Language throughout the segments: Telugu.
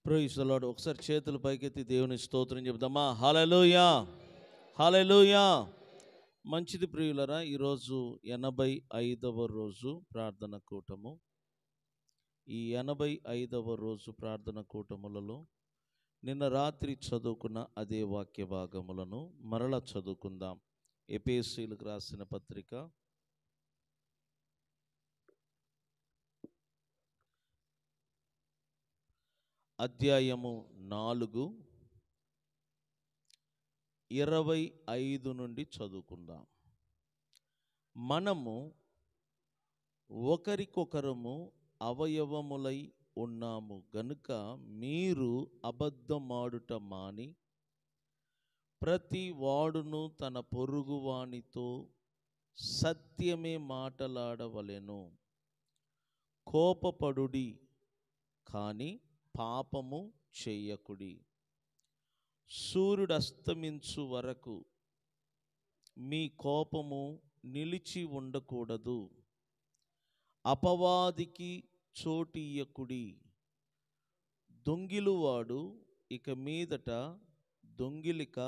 Praise the lord. ఒకసారి చేతులు పైకెత్తి దేవుని స్తోత్రం చెప్దామా? హల్లెలూయా, హల్లెలూయా. మంచిది ప్రియులరా, ఈరోజు 85వ రోజు ప్రార్థన కూటము. ఈ 85వ రోజు ప్రార్థన కూటములలో నిన్న రాత్రి చదువుకున్న అదే వాక్య భాగములను మరలా చదువుకుందాం. ఎఫెసీయులకు రాసిన పత్రిక అధ్యాయము 4 25 నుండి చదువుకుందాం. మనము ఒకరికొకరము అవయవములై ఉన్నాము గనుక మీరు అబద్ధమాడుట మాని ప్రతి వాడును తన పొరుగువానితో సత్యమే మాటలాడవలెను. కోపపడుడి కానీ పాపము చెయ్యకుడి. సూర్యుడు అస్తమించు వరకు మీ కోపము నిలిచి ఉండకూడదు. అపవాదికి చోటియ్యకుడి. దొంగిలువాడు ఇక మీదట దొంగిలిక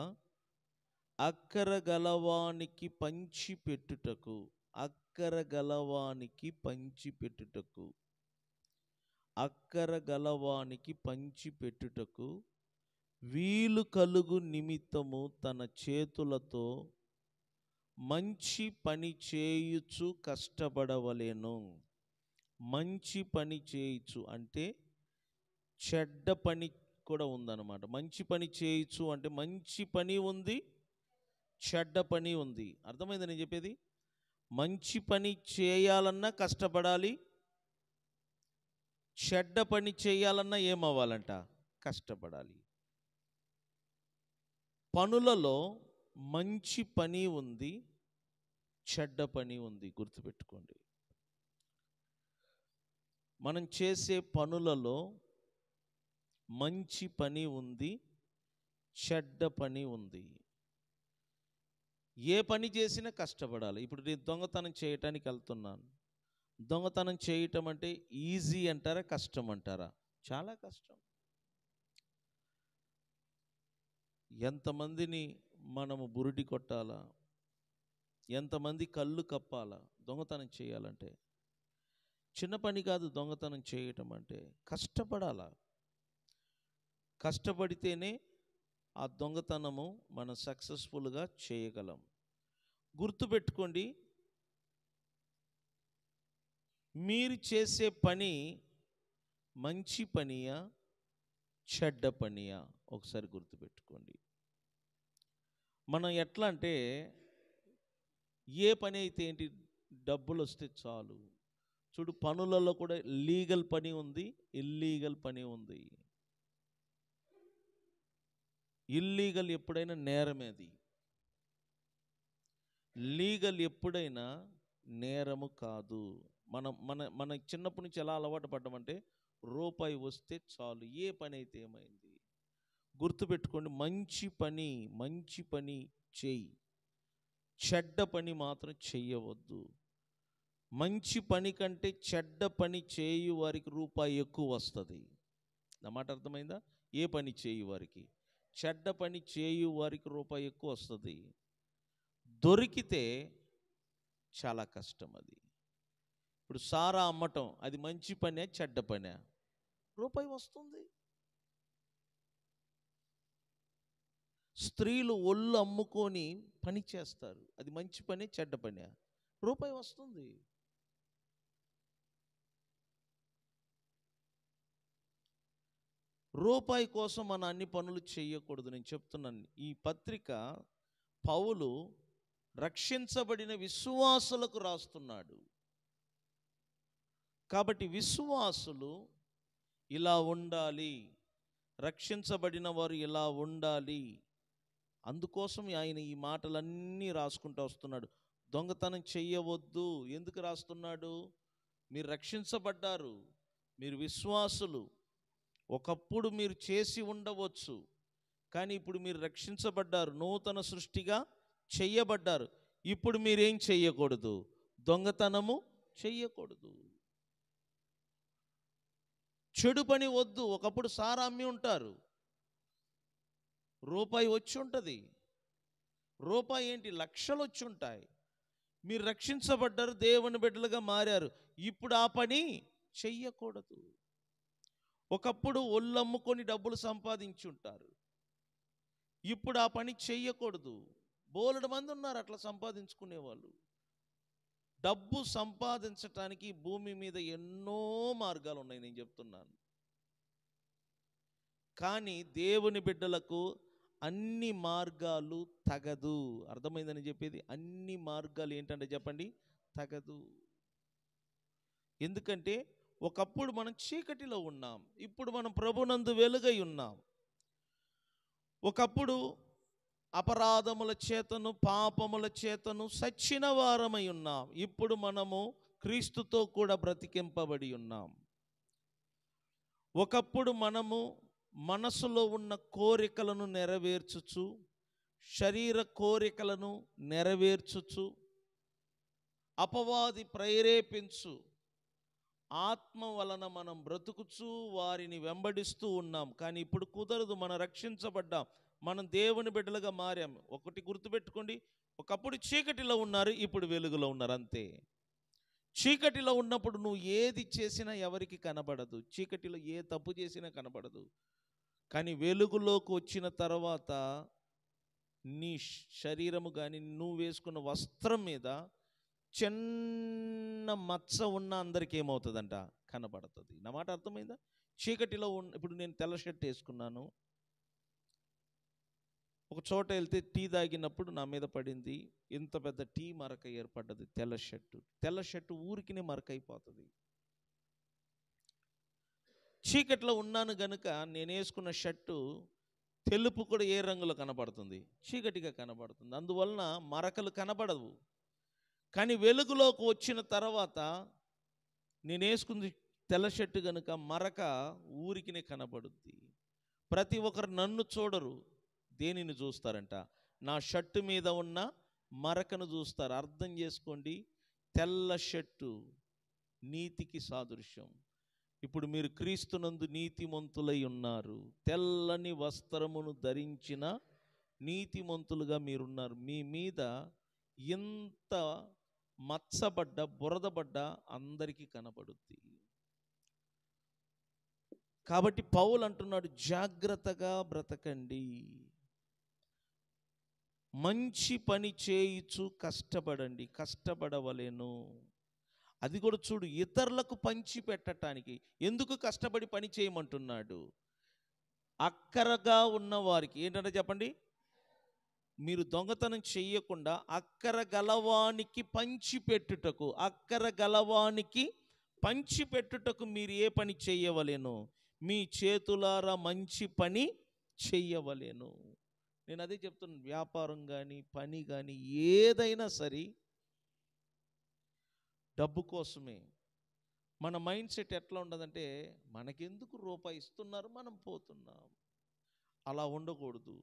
అక్కరగలవానికి పంచిపెట్టుటకు అక్కరగలవానికి పంచిపెట్టుటకు వీలు కలుగు నిమిత్తము తన చేతులతో మంచి పని చేయుచు కష్టపడవలెను. మంచి పని చేయుచు అంటే చెడ్డ పని కూడా ఉందన్నమాట. మంచి పని చేయుచు అంటే మంచి పని ఉంది, చెడ్డ పని ఉంది. అర్థమైంది నేను చెప్పేది? మంచి పని చేయాలన్నా కష్టపడాలి, చెడ్డ పని చేయాలన్నా ఏమవ్వాలంట? కష్టపడాలి. పనులలో మంచి పని ఉంది, చెడ్డ పని ఉంది. గుర్తుపెట్టుకోండి, మనం చేసే పనులలో మంచి పని ఉంది, చెడ్డ పని ఉంది. ఏ పని చేసినా కష్టపడాలి. ఇప్పుడు నేను దొంగతనం చేయటానికి వెళ్తున్నాను. దొంగతనం చేయటం అంటే ఈజీ అంటారా, కష్టం అంటారా? చాలా కష్టం. ఎంతమందిని మనము బురిడి కొట్టాలా, ఎంతమంది కళ్ళు కప్పాలా దొంగతనం చేయాలంటే? చిన్న పని కాదు దొంగతనం చేయటం అంటే. కష్టపడాలా. కష్టపడితేనే ఆ దొంగతనము మనం సక్సెస్ఫుల్గా చేయగలం. గుర్తుపెట్టుకోండి, మీరు చేసే పని మంచి పనియా, చెడ్డ పనియా? ఒకసారి గుర్తుపెట్టుకోండి. మనం ఎట్లా అంటే, ఏ పని అయితే ఏంటి, డబ్బులు వస్తే చాలు. చూడు, పనులలో కూడా లీగల్ పని ఉంది, ఇల్లీగల్ పని ఉంది. ఇల్లీగల్ ఎప్పుడైనా నేరమేది, లీగల్ ఎప్పుడైనా నేరము కాదు. మనం మన మన చిన్నప్పటి నుంచి ఎలా అలవాటు పడ్డామంటే, రూపాయి వస్తే చాలు, ఏ పని అయితే ఏమైంది. గుర్తుపెట్టుకోండి, మంచి పని చెయ్యి, చెడ్డ పని మాత్రం చెయ్యవద్దు. మంచి పని కంటే చెడ్డ పని చేయు వారికి రూపాయి ఎక్కువ వస్తుంది. నా మాట అర్థమైందా? ఏ పని చేయు వారికి, చెడ్డ పని చేయు వారికి రూపాయి ఎక్కువ వస్తుంది. దొరికితే చాలా కష్టం అది. ఇప్పుడు సారా అమ్మటం, అది మంచి పనే, చెడ్డ పనే? రూపాయి వస్తుంది. స్త్రీలు ఒళ్ళు అమ్ముకొని పని చేస్తారు, అది మంచి పనే, చెడ్డ పనే? రూపాయి వస్తుంది. రూపాయి కోసం మనం అన్ని పనులు చేయకూడదు. నేను చెప్తున్నాను. ఈ పత్రిక పౌలు రక్షించబడిన విశ్వాసులకు రాస్తున్నాడు. కాబట్టి విశ్వాసులు ఇలా ఉండాలి, రక్షించబడిన వారు ఇలా ఉండాలి. అందుకోసం ఆయన ఈ మాటలన్నీ రాసుకుంటూ వస్తున్నాడు. దొంగతనం చెయ్యవద్దు. ఎందుకు రాస్తున్నాడు? మీరు రక్షించబడ్డారు, మీరు విశ్వాసులు. ఒకప్పుడు మీరు చేసి ఉండవచ్చు, కానీ ఇప్పుడు మీరు రక్షించబడ్డారు, నూతన సృష్టిగా చెయ్యబడ్డారు. ఇప్పుడు మీరేం చెయ్యకూడదు? దొంగతనము చెయ్యకూడదు. చెడు పని వద్దు. ఒకప్పుడు సారా అమ్మి ఉంటారు, రూపాయి వచ్చి ఉంటుంది. రూపాయి ఏంటి, లక్షలు వచ్చి ఉంటాయి. మీరు రక్షించబడ్డారు, దేవుని బిడ్డలుగా మారారు. ఇప్పుడు ఆ పని చెయ్యకూడదు. ఒకప్పుడు ఒళ్ళు అమ్ముకొని డబ్బులు సంపాదించి ఉంటారు, ఇప్పుడు ఆ పని చెయ్యకూడదు. బోలెడు మంది ఉన్నారు అట్లా సంపాదించుకునే వాళ్ళు. డబ్బు సంపాదించటానికి భూమి మీద ఎన్నో మార్గాలు ఉన్నాయి, నేను చెప్తున్నాను. కానీ దేవుని బిడ్డలకు అన్ని మార్గాలు తగదు. అర్థమైందని చెప్పేది. అన్ని మార్గాలు ఏంటంటే చెప్పండి, తగదు. ఎందుకంటే ఒకప్పుడు మనం చీకటిలో ఉన్నాం, ఇప్పుడు మనం ప్రభునందు వెలుగై ఉన్నాం. ఒకప్పుడు అపరాధముల చేతను పాపముల చేతను సచ్చిన వారమై ఉన్నాం, ఇప్పుడు మనము క్రీస్తుతో కూడా బ్రతికింపబడి ఉన్నాం. ఒకప్పుడు మనము మనసులో ఉన్న కోరికలను నెరవేర్చుచు, శరీర కోరికలను నెరవేర్చుచు, అపవాది ప్రేరేపించు ఆత్మ వలన మనం బ్రతుకుచూ వారిని వెంబడిస్తూ ఉన్నాం. కానీ ఇప్పుడు కుదరదు, మనం రక్షించబడ్డాం, మనం దేవుని బిడ్డలుగా మారాం. ఒకటి గుర్తుపెట్టుకోండి, ఒకప్పుడు చీకటిలో ఉన్నారు, ఇప్పుడు వెలుగులో ఉన్నారు, అంతే. చీకటిలో ఉన్నప్పుడు నువ్వు ఏది చేసినా ఎవరికి కనబడదు, చీకటిలో ఏ తప్పు చేసినా కనబడదు. కానీ వెలుగులోకి వచ్చిన తర్వాత నీ శరీరము కానీ నువ్వు వేసుకున్న వస్త్రం మీద చిన్న మచ్చ ఉన్న అందరికీ ఏమవుతుందంట, కనబడుతుంది. నా మాట అర్థమైందా? చీకటిలో ఇప్పుడు నేను తెల్ల షర్ట్ వేసుకున్నాను, ఒక చోట వెళ్తే టీ తాగినప్పుడు నా మీద పడింది, ఇంత పెద్ద టీ మరక ఏర్పడ్డది. తెల్ల షర్టు ఊరికినే మరక అయిపోతుంది. చీకట్లో ఉన్నాను గనుక నేను వేసుకున్న షర్టు తెలుపు కూడా ఏ రంగులో కనబడుతుంది, చీకటిగా కనబడుతుంది. అందువలన మరకలు కనబడవు. కానీ వెలుగులోకి వచ్చిన తర్వాత నేను వేసుకుంది తెల్ల షర్టు కనుక మరక ఊరికినే కనబడుద్ది. ప్రతి ఒక్కరు నన్ను చూడరు, దేనిని చూస్తారంట, నా షర్టు మీద ఉన్న మరకను చూస్తారు. అర్థం చేసుకోండి, తెల్ల షర్టు నీతికి సాదృశ్యం. ఇప్పుడు మీరు క్రీస్తునందు నీతిమంతులై ఉన్నారు. తెల్లని వస్త్రమును ధరించిన నీతిమంతులుగా మీరున్నారు. మీ మీద ఎంత మచ్చబడ్డ బురదబడ్డ అందరికీ కనబడుద్ది. కాబట్టి పౌలు అంటున్నాడు, జాగ్రత్తగా బ్రతకండి, మంచి పని చేయుచు కష్టపడండి, కష్టపడవలెను. అది కూడా చూడు, ఇతరులకు పంచి పెట్టడానికి. ఎందుకు కష్టపడి పని చేయమంటున్నాడు? అక్కరగా ఉన్న వారికి ఏంటంటే చెప్పండి, మీరు దొంగతనం చెయ్యకుండా అక్కర గలవానికి పంచిపెట్టుటకు, అక్కర గలవానికి పంచిపెట్టుటకు మీరు ఏ పని చెయ్యవలెను? మీ చేతులారా మంచి పని చెయ్యవలెను. నేను అదే చెప్తున్నాను, వ్యాపారం కానీ పని కానీ ఏదైనా సరే డబ్బు కోసమే. మన మైండ్ సెట్ ఎట్లా ఉండదంటే, మనకెందుకు రూపాయి ఇస్తున్నారు మనం పోతున్నాం, అలా ఉండకూడదు.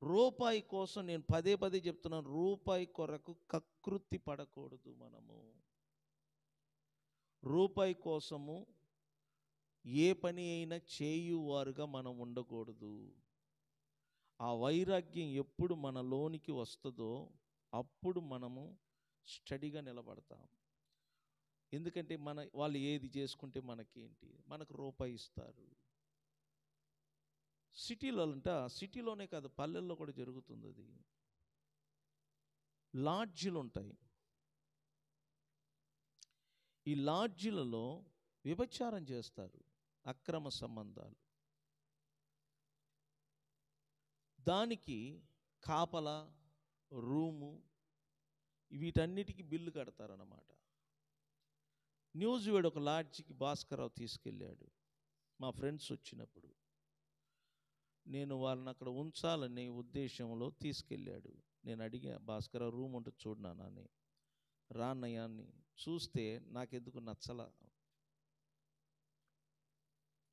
రూపాయి కోసం, నేను పదే పదే చెప్తున్నాను, రూపాయి కొరకు కకృతి పడకూడదు. మనము రూపాయి కోసము ఏ పని అయినా చేయువారుగా మనం ఉండకూడదు. ఆ వైరాగ్యం ఎప్పుడు మనలోనికి వస్తుందో అప్పుడు మనము స్టడీగా నిలబడతాం. ఎందుకంటే వాళ్ళు ఏది చేసుకుంటే మనకేంటి, మనకు రూపాయి ఇస్తారు. సిటీలోనే కాదు, పల్లెల్లో కూడా జరుగుతుంది అది. లాడ్జిలు ఉంటాయి, ఈ లాడ్జిలలో వ్యభిచారం చేస్తారు, అక్రమ సంబంధాలు. దానికి కాపలా, రూము, వీటన్నిటికీ బిల్లు కడతారన్నమాట. న్యూస్ వీడు ఒక లాడ్జికి భాస్కరరావు తీసుకెళ్ళాడు, మా ఫ్రెండ్స్ వచ్చినప్పుడు. నేను వాళ్ళని అక్కడ ఉంచాలనే ఉద్దేశంలో తీసుకెళ్ళాడు. నేను అడిగా, భాస్కరరావు రూమ్ ఉంటుంది చూడనా అని. రాన్నయాన్ని చూస్తే నాకెందుకు నచ్చలా,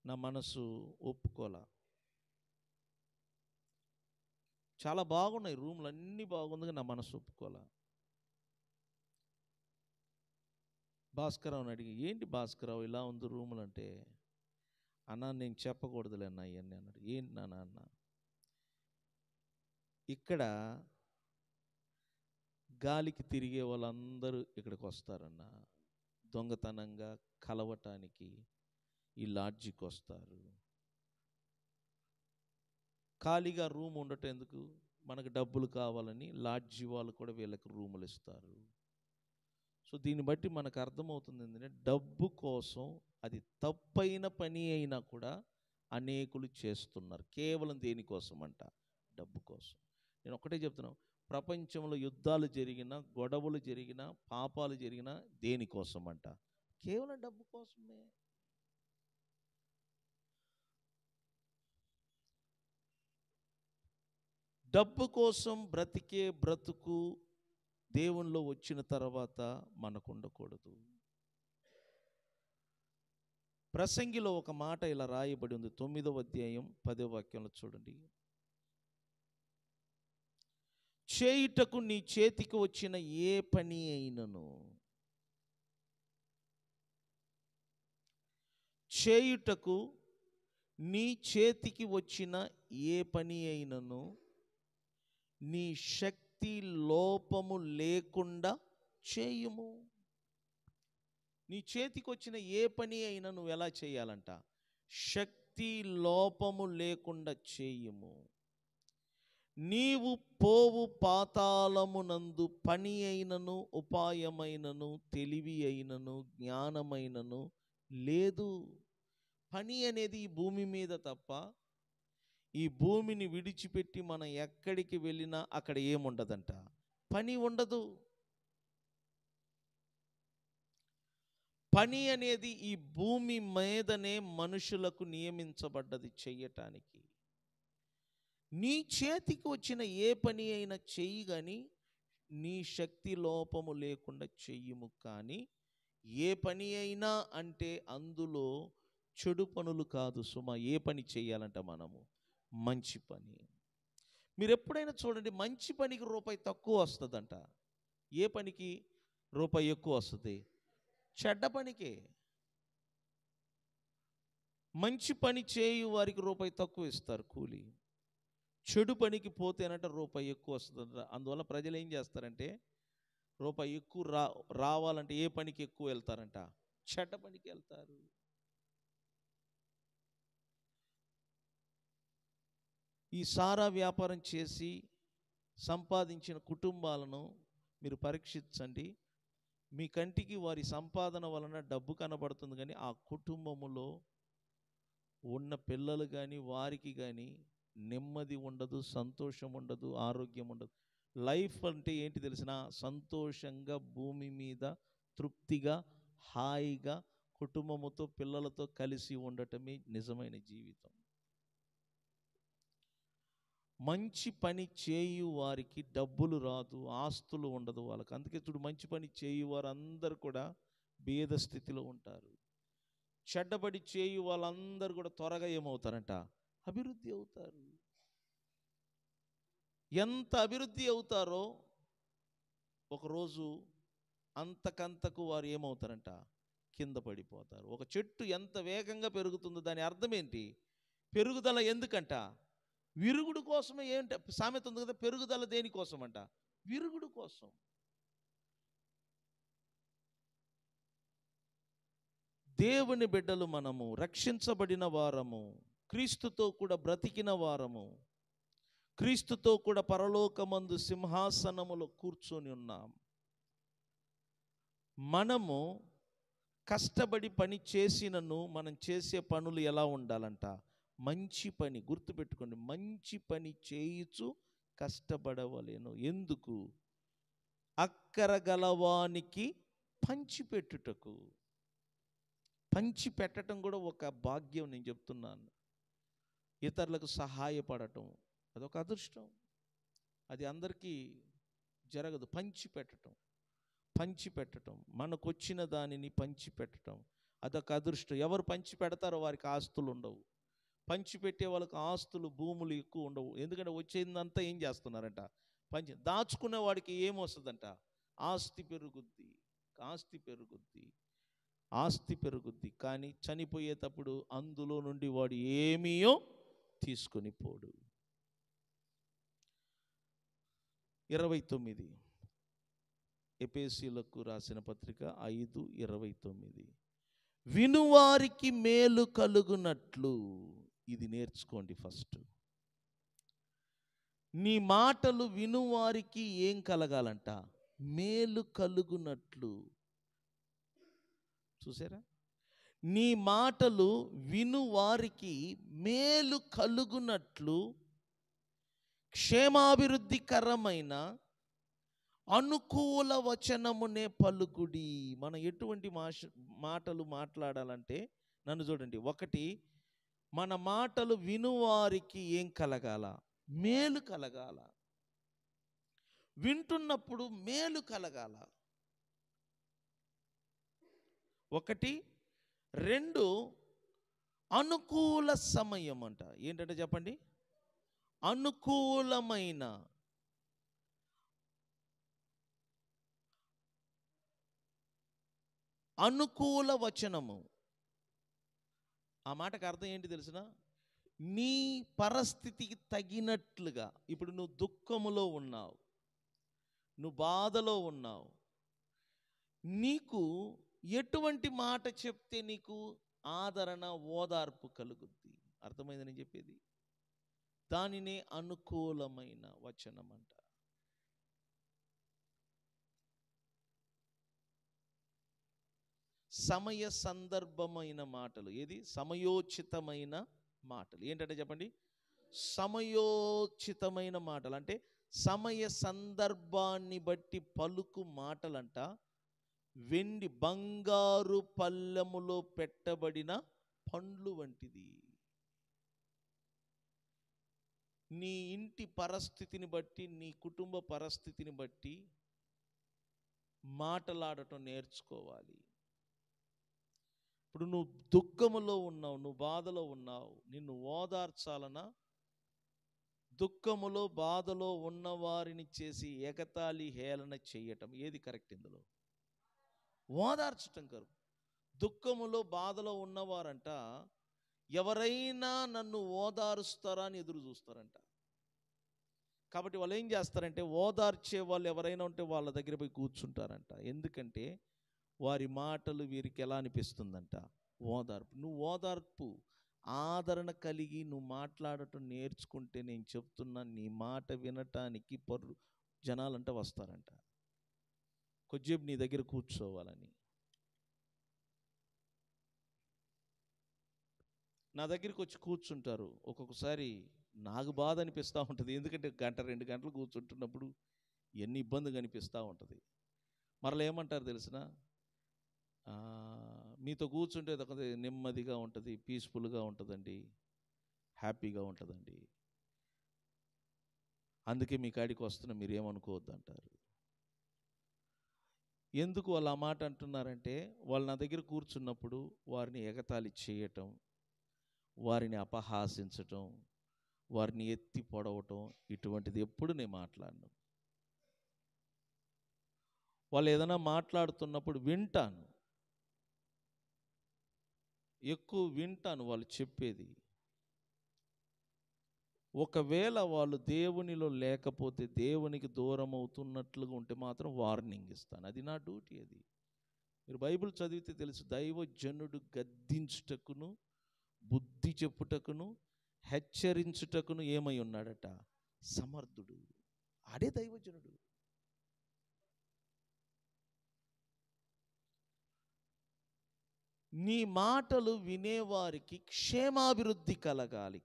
నా మనసు ఒప్పుకోలా. చాలా బాగున్నాయి రూమ్లు, అన్నీ బాగుంది, నా మనసు ఒప్పుకోలా. భాస్కరరావుని అడిగి, ఏంటి భాస్కరరావు ఇలా ఉంది రూములు అంటే, అన్న నేను చెప్పకూడదులే అన్న ఇవన్నీ అన్నాడు. ఏంటి నాన్న అన్న, ఇక్కడ గాలికి తిరిగే వాళ్ళందరూ ఇక్కడికి వస్తారన్న, దొంగతనంగా కలవటానికి ఈ లాడ్జికి వస్తారు. ఖాళీగా రూమ్ ఉండటం ఎందుకు, మనకు డబ్బులు కావాలని లాడ్జి వాళ్ళు కూడా వీళ్ళకి రూములు ఇస్తారు. సో దీన్ని బట్టి మనకు అర్థమవుతుంది ఏంటంటే, డబ్బు కోసం, అది తప్పైన పని అయినా కూడా అనేకులు చేస్తున్నారు. కేవలం దేనికోసం అంట, డబ్బు కోసం. నేను ఒకటే చెప్తున్నాను, ప్రపంచంలో యుద్ధాలు జరిగినా, గొడవలు జరిగినా, పాపాలు జరిగినా దేనికోసం అంట, కేవలం డబ్బు కోసమే. డబ్బు కోసం బ్రతికే బ్రతుకు దేవునిలో వచ్చిన తర్వాత మనకు ఉండకూడదు. ప్రసంగిలో ఒక మాట ఇలా రాయబడి ఉంది, 9వ అధ్యాయం 10వ వాక్యంలో చూడండి. చేయుటకు నీ చేతికి వచ్చిన ఏ పని అయినను, చేయుటకు నీ చేతికి వచ్చిన ఏ పని అయినను నీ శక్తి లోపము లేకుండా చేయుము. నీ చేతికి వచ్చిన ఏ పని అయినా నువ్వు ఎలా చేయాలంట, శక్తి లోపము లేకుండా చేయుము. నీవు పోవు పాతాళమునందు పని అయినను, ఉపాయమైనను, తెలివి అయినను, జ్ఞానమైనను లేదు. పని అనేది ఈ భూమి మీద తప్ప, ఈ భూమిని విడిచిపెట్టి మనం ఎక్కడికి వెళ్ళినా అక్కడ ఏముండదంట, పని ఉండదు. పని అనేది ఈ భూమి మీదనే మనుషులకు నియమించబడ్డది చెయ్యటానికి. నీ చేతికి వచ్చిన ఏ పని అయినా చెయ్యి, కానీ నీ శక్తి లోపము లేకుండా చెయ్యము. కానీ ఏ పని అయినా అంటే అందులో చెడు పనులు కాదు సుమా. ఏ పని చేయాలంట మనము, మంచి పని. మీరు ఎప్పుడైనా చూడండి, మంచి పనికి రూపాయి తక్కువ వస్తుందంట, ఏ పనికి రూపాయి ఎక్కువ వస్తుంది, చెడ్డ పనికే. మంచి పని చేయు వారికి రూపాయి తక్కువ ఇస్తారు కూలి, చెడు పనికి పోతేనంట రూపాయి ఎక్కువ వస్తుందంట. అందువల్ల ప్రజలు ఏం చేస్తారంటే, రూపాయి ఎక్కువ రావాలంటే ఏ పనికి ఎక్కువ వెళ్తారంట, చెడ్డ పనికి వెళ్తారు. ఈ సారా వ్యాపారం చేసి సంపాదించిన కుటుంబాలను మీరు పరీక్షించండి. మీ కంటికి వారి సంపాదన వలన డబ్బు కనబడుతుంది, కానీ ఆ కుటుంబములో ఉన్న పిల్లలు కానీ వారికి కానీ నెమ్మది ఉండదు, సంతోషం ఉండదు, ఆరోగ్యం ఉండదు. లైఫ్ అంటే ఏంటి తెలిసిన, సంతోషంగా భూమి మీద తృప్తిగా హాయిగా కుటుంబముతో పిల్లలతో కలిసి ఉండటమే నిజమైన జీవితం. మంచి పని చేయు వారికి డబ్బులు రాదు, ఆస్తులు ఉండదు వాళ్ళకి. అందుకే చూడు, మంచి పని చేయు వారు అందరు కూడా భేద స్థితిలో ఉంటారు. చెడ్డబడి చేయు వాళ్ళందరూ కూడా త్వరగా ఏమవుతారంట, అభివృద్ధి అవుతారు. ఎంత అభివృద్ధి అవుతారో ఒకరోజు అంతకంతకు వారు ఏమవుతారంట, కింద పడిపోతారు. ఒక చెట్టు ఎంత వేగంగా పెరుగుతుందో దాని అర్థం ఏంటి, పెరుగుదల ఎందుకంట, విరుగుడు కోసమే. ఏంట సామెత ఉంది కదా, పెరుగుదల దేనికోసం అంట, విరుగుడు కోసం. దేవుని బిడ్డలు మనము, రక్షించబడిన వారము, క్రీస్తుతో కూడా బ్రతికిన వారము, క్రీస్తుతో కూడా పరలోకమందు సింహాసనములో కూర్చొని ఉన్నాం. మనము కష్టపడి పని చేసినను మనం చేసే పనులు ఎలా ఉండాలంట, మంచి పని. గుర్తుపెట్టుకోండి, మంచి పని చేయుచు కష్టపడవలేను. ఎందుకు, అక్కర గలవానికి పంచిపెట్టుటకు. పంచి పెట్టడం కూడా ఒక భాగ్యం. నేను చెప్తున్నాను, ఇతరులకు సహాయపడటం అదొక అదృష్టం. అది అందరికీ జరగదు. పంచి పెట్టడం, మనకొచ్చిన దానిని పంచి పెట్టడం అదొక అదృష్టం. ఎవరు పంచి పెడతారో వారికి ఆస్తులు ఉండవు. పంచి పెట్టే వాళ్ళకి ఆస్తులు, భూములు ఎక్కువ ఉండవు. ఎందుకంటే వచ్చేదంతా ఏం చేస్తున్నారంట, దాచుకునే వాడికి ఏమొస్తుందంట, ఆస్తి పెరుగుద్ది. ఆస్తి పెరుగుద్ది, కానీ చనిపోయేటప్పుడు అందులో నుండి వాడు ఏమీయో తీసుకొని పోడు. 29 ఎఫెసీయులకు రాసిన పత్రిక 5:29. వినువారికి మేలు కలుగునట్లు, ఇది నేర్చుకోండి ఫస్ట్. నీ మాటలు వినువారికి ఏం కలగాలంట? మేలు కలుగునట్లు. చూసారా? నీ మాటలు వినువారికి మేలు కలుగునట్లు క్షేమాభివృద్ధికరమైన అనుకూల వచనమునే పలుకుడి. మనం ఎటువంటి మాటలు మాట్లాడాలంటే, నన్ను చూడండి, ఒకటి, మన మాటలు వినువారికి ఏం కలగాల? మేలు కలగాల. వింటున్నప్పుడు మేలు కలగాల. ఒకటి. రెండు, అనుకూల సమయం అంట. ఏంటంటే చెప్పండి? అనుకూలమైన, అనుకూల వచనము. ఆ మాటకు అర్థం ఏంటి తెలిసిన? నీ పరిస్థితికి తగినట్లుగా. ఇప్పుడు నువ్వు దుఃఖములో ఉన్నావు, నువ్వు బాధలో ఉన్నావు, నీకు ఎటువంటి మాట చెప్తే నీకు ఆదరణ, ఓదార్పు కలుగుద్ది? అర్థమైంది నేను చెప్పేది? దానినే అనుకూలమైన వచనం అంట. సమయ సందర్భమైన మాటలు. ఏది? సమయోచితమైన మాటలు. ఏంటంటే చెప్పండి? సమయోచితమైన మాటలు అంటే సమయ సందర్భాన్ని బట్టి పలుకు మాటలంట. వెండి, బంగారు పళ్ళెములో పెట్టబడిన పండ్లు వంటిది. నీ ఇంటి పరిస్థితిని బట్టి, నీ కుటుంబ పరిస్థితిని బట్టి మాటలాడటం నేర్చుకోవాలి. ఇప్పుడు నువ్వు దుఃఖములో ఉన్నావు, నువ్వు బాధలో ఉన్నావు, నిన్ను ఓదార్చాలనా? దుఃఖములో, బాధలో ఉన్నవారిని చేసి ఎగతాళి, హేళన చేయటం ఏది కరెక్ట్? ఇందులో ఓదార్చటం కరెక్ట్. దుఃఖములో, బాధలో ఉన్నవారంట ఎవరైనా నన్ను ఓదారుస్తారా అని ఎదురు చూస్తారంట. కాబట్టి వాళ్ళు ఏం చేస్తారంటే, ఓదార్చే వాళ్ళు ఎవరైనా ఉంటే వాళ్ళ దగ్గర పోయి కూర్చుంటారంట. ఎందుకంటే వారి మాటలు వీరికి ఎలా అనిపిస్తుందంట? ఓదార్పు. నువ్వు ఓదార్పు, ఆదరణ కలిగి నువ్వు మాట్లాడటం నేర్చుకుంటే, నేను చెప్తున్నా, నీ మాట వినటానికి జనాలంట వస్తారంట. కొద్దిసేపు నీ దగ్గర కూర్చోవాలని. నా దగ్గరికి వచ్చి కూర్చుంటారు. ఒక్కొక్కసారి నాకు బాధ అనిపిస్తూ ఉంటుంది. ఎందుకంటే 1-2 గంటలు కూర్చుంటున్నప్పుడు ఎన్ని ఇబ్బందిగా అనిపిస్తూ ఉంటుంది. మరలా ఏమంటారు తెలిసిన? మీతో కూర్చుంటే నెమ్మదిగా ఉంటుంది, పీస్ఫుల్గా ఉంటుందండి, హ్యాపీగా ఉంటుందండి, అందుకే మీ కాడికి వస్తున్నా, మీరు ఏమనుకోవద్దు అంటారు. ఎందుకు వాళ్ళు ఆ మాట అంటున్నారంటే, వాళ్ళు నా దగ్గర కూర్చున్నప్పుడు వారిని ఎగతాళి చేయటం, వారిని అపహాసించటం, వారిని ఎత్తి పొడవటం, ఇటువంటిది ఎప్పుడు నేను మాట్లాడను. వాళ్ళు ఏదైనా మాట్లాడుతున్నప్పుడు వింటాను, ఎక్కువ వింటాను వాళ్ళు చెప్పేది. ఒకవేళ వాళ్ళు దేవునిలో లేకపోతే, దేవునికి దూరం అవుతున్నట్లుగా ఉంటే మాత్రం వార్నింగ్ ఇస్తాను. అది నా డ్యూటీ. అది మీరు బైబిల్ చదివితే తెలుసు. దైవజనుడు గద్దించుటకును, బుద్ధి చెప్పుటకును, హెచ్చరించుటకును ఏమై ఉన్నాడట? సమర్థుడు. ఆడే దైవజనుడు. నీ మాటలు వినేవారికి క్షేమాభివృద్ధి కలగాలి.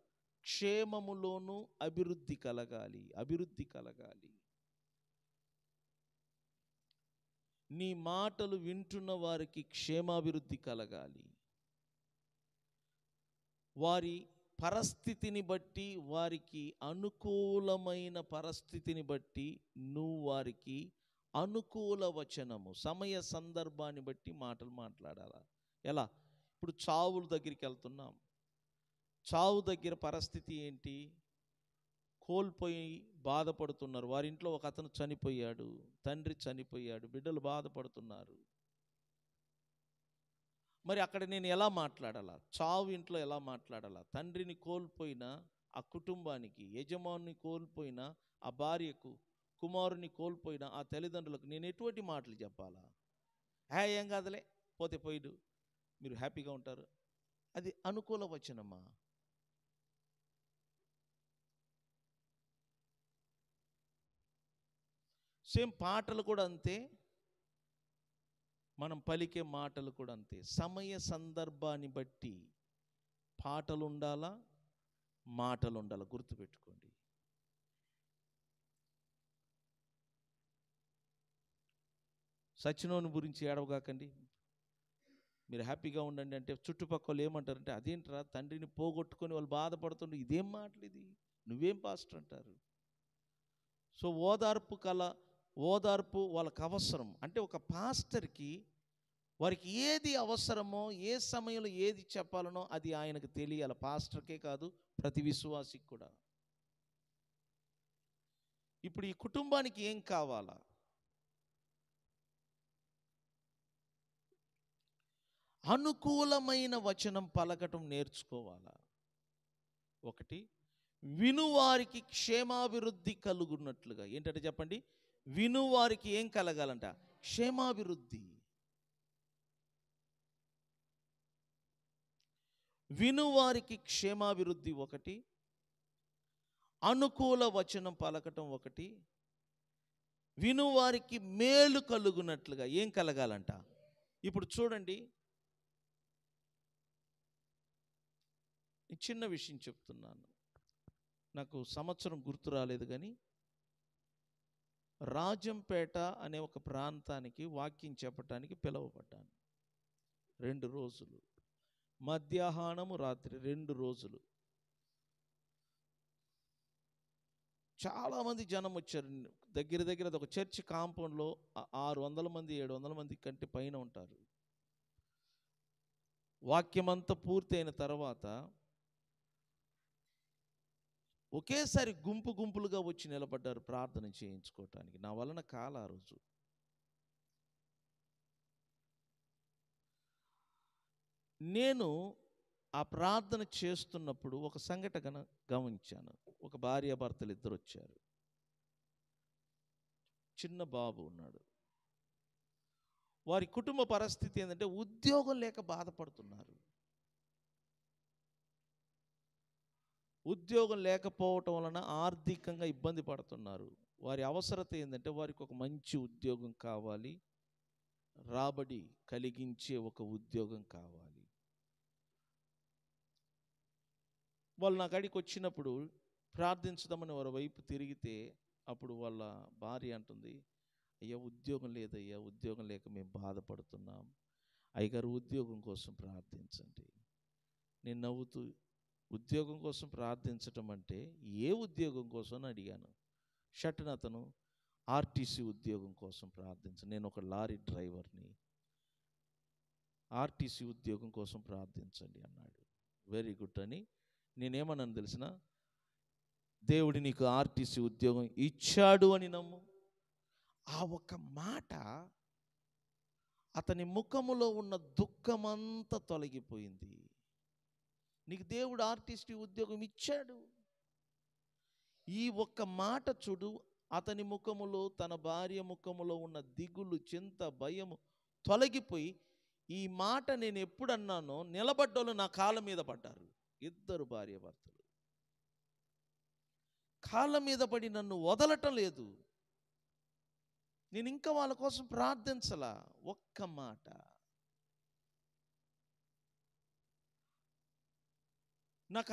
క్షేమములోను అభివృద్ధి కలగాలి, అభివృద్ధి కలగాలి. నీ మాటలు వింటున్న వారికి క్షేమాభివృద్ధి కలగాలి. వారి పరిస్థితిని బట్టి, వారికి అనుకూలమైన పరిస్థితిని బట్టి నువ్వు వారికి అనుకూల వచనము, సమయ సందర్భాన్ని బట్టి మాటలు మాట్లాడాలా. ఎలా? ఇప్పుడు చావుల దగ్గరికి వెళ్తున్నాం. చావు దగ్గర పరిస్థితి ఏంటి? కోల్పోయి బాధపడుతున్నారు. వారి ఇంట్లో ఒక అతను చనిపోయాడు, తండ్రి చనిపోయాడు, బిడ్డలు బాధపడుతున్నారు. మరి అక్కడ నేను ఎలా మాట్లాడాలా? చావు ఇంట్లో ఎలా మాట్లాడాలా? తండ్రిని కోల్పోయిన ఆ కుటుంబానికి, యజమానుని కోల్పోయిన ఆ భార్యకు, కుమారుని కోల్పోయిన ఆ తల్లిదండ్రులకు నేను ఎటువంటి మాటలు చెప్పాలా? ఏం కాదులే, పోతే పోయిడు, మీరు హ్యాపీగా ఉంటారు, అది అనుకూల వచనమా? సేమ్ పాటలు కూడా అంతే, మనం పలికే మాటలు కూడా అంతే. సమయ సందర్భాన్ని బట్టి పాటలు ఉండాలా, మాటలు ఉండాలా, గుర్తుపెట్టుకోండి. సచినోని గురించి ఏడవగాకండి, మీరు హ్యాపీగా ఉండండి అంటే చుట్టుపక్కల ఏమంటారంటే, అదేంట్రా తండ్రిని పోగొట్టుకొని వాళ్ళు బాధపడుతుండే, ఇదేం మాటలు, ఇది నువ్వేం పాస్టర్ అంటారు. సో ఓదార్పు వాళ్ళకి అవసరం. అంటే ఒక పాస్టర్కి వారికి ఏది అవసరమో, ఏ సమయంలో ఏది చెప్పాలనో అది ఆయనకు తెలియాలి. పాస్టర్కే కాదు, ప్రతి విశ్వాసికి కూడా. ఇప్పుడు ఈ కుటుంబానికి ఏం కావాలా? అనుకూలమైన వచనం పలకటం నేర్చుకోవాలా. ఒకటి, వినువారికి క్షేమాభివృద్ధి కలుగున్నట్లుగా. ఏంటంటే చెప్పండి, వినువారికి ఏం కలగాలంట? క్షేమాభివృద్ధి. వినువారికి క్షేమాభివృద్ధి ఒకటి, అనుకూల వచనం పలకటం ఒకటి, వినువారికి మేలు కలుగునట్లుగా ఏం కలగాలంట? ఇప్పుడు చూడండి, చిన్న విషయం చెప్తున్నాను, నాకు సంవత్సరం గుర్తు రాలేదు, కానీ రాజంపేట అనే ఒక ప్రాంతానికి వాక్యం చెప్పటానికి పిలువబడ్డాను. 2 రోజులు, మధ్యాహ్నము రాత్రి 2 రోజులు. చాలామంది జనం వచ్చారు. దగ్గర దగ్గర ఒక చర్చ్ కాంపౌండ్లో 600 మంది 700 మంది కంటే పైన ఉంటారు. వాక్యమంతా పూర్తయిన తర్వాత ఒకేసారి గుంపులుగా వచ్చి నిలబడ్డారు ప్రార్థన చేయించుకోవటానికి. నా వలన కాల ఆ రోజు. నేను ఆ ప్రార్థన చేస్తున్నప్పుడు ఒక సంఘటన గమనించాను. ఒక భార్యాభర్తలు ఇద్దరు వచ్చారు. చిన్న బాబు ఉన్నాడు. వారి కుటుంబ పరిస్థితి ఏంటంటే, ఉద్యోగం లేక బాధపడుతున్నారు. ఉద్యోగం లేకపోవటం వలన ఆర్థికంగా ఇబ్బంది పడుతున్నారు. వారి అవసరత ఏంటంటే, వారికి ఒక మంచి ఉద్యోగం కావాలి, రాబడి కలిగించే ఒక ఉద్యోగం కావాలి. వాళ్ళు నా కాడికి వచ్చినప్పుడు ప్రార్థించదామని వారి వైపు తిరిగితే, అప్పుడు వాళ్ళ భార్య అంటుంది, అయ్యా ఉద్యోగం లేదయ్యా, ఉద్యోగం లేక మేము బాధపడుతున్నాం, అయ్యగారు ఉద్యోగం కోసం ప్రార్థించండి. నేను నవ్వుతూ, ఉద్యోగం కోసం ప్రార్థించటం అంటే ఏ ఉద్యోగం కోసం అని అడిగాను. షట్న అతను ఆర్టీసీ ఉద్యోగం కోసం ప్రార్థించండి, నేను ఒక లారీ డ్రైవర్ని, ఆర్టీసీ ఉద్యోగం కోసం ప్రార్థించండి అన్నాడు. వెరీ గుడ్ అని నేనేమన్నాను తెలిసిన, దేవుడు నీకు ఆర్టీసీ ఉద్యోగం ఇచ్చాడు అని నమ్ము. ఆ ఒక్క మాట అతని ముఖములో ఉన్న దుఃఖమంతా తొలగిపోయింది. నీకు దేవుడు ఆర్టీసీ ఉద్యోగం ఇచ్చాడు. ఈ ఒక్క మాట చూడు, అతని ముఖములో, తన భార్య ముఖములో ఉన్న దిగులు, చింత, భయము తొలగిపోయి, ఈ మాట నేను ఎప్పుడన్నానో నిలబడ్డోళ్ళు నా కాళ్ళ మీద పడ్డారు. 2 భార్యాభర్తలు కాళ్ళ మీద పడి నన్ను వదలటం లేదు. నేను ఇంకా వాళ్ళ కోసం ప్రార్థించలా. ఒక్క మాట. నాకు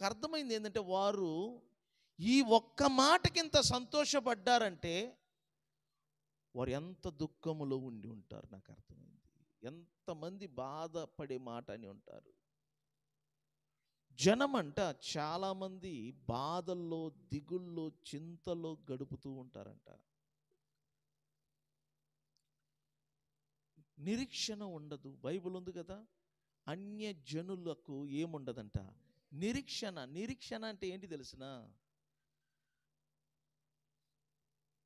అర్థమైంది ఏంటంటే, వారు ఈ ఒక్క మాటకింత సంతోషపడ్డారంటే వారు ఎంత దుఃఖములో ఉండి ఉంటారు. నాకు అర్థమైంది. ఎంతమంది బాధపడే మాట అని ఉంటారు. జనమంట చాలామంది బాధల్లో, దిగుల్లో, చింతలో గడుపుతూ ఉంటారంట. నిరీక్షణ ఉండదు. బైబిల్ ఉంది కదా, అన్య జనులకు ఏముండదంట? నిరీక్షణ అంటే ఏంటి తెలిసిన?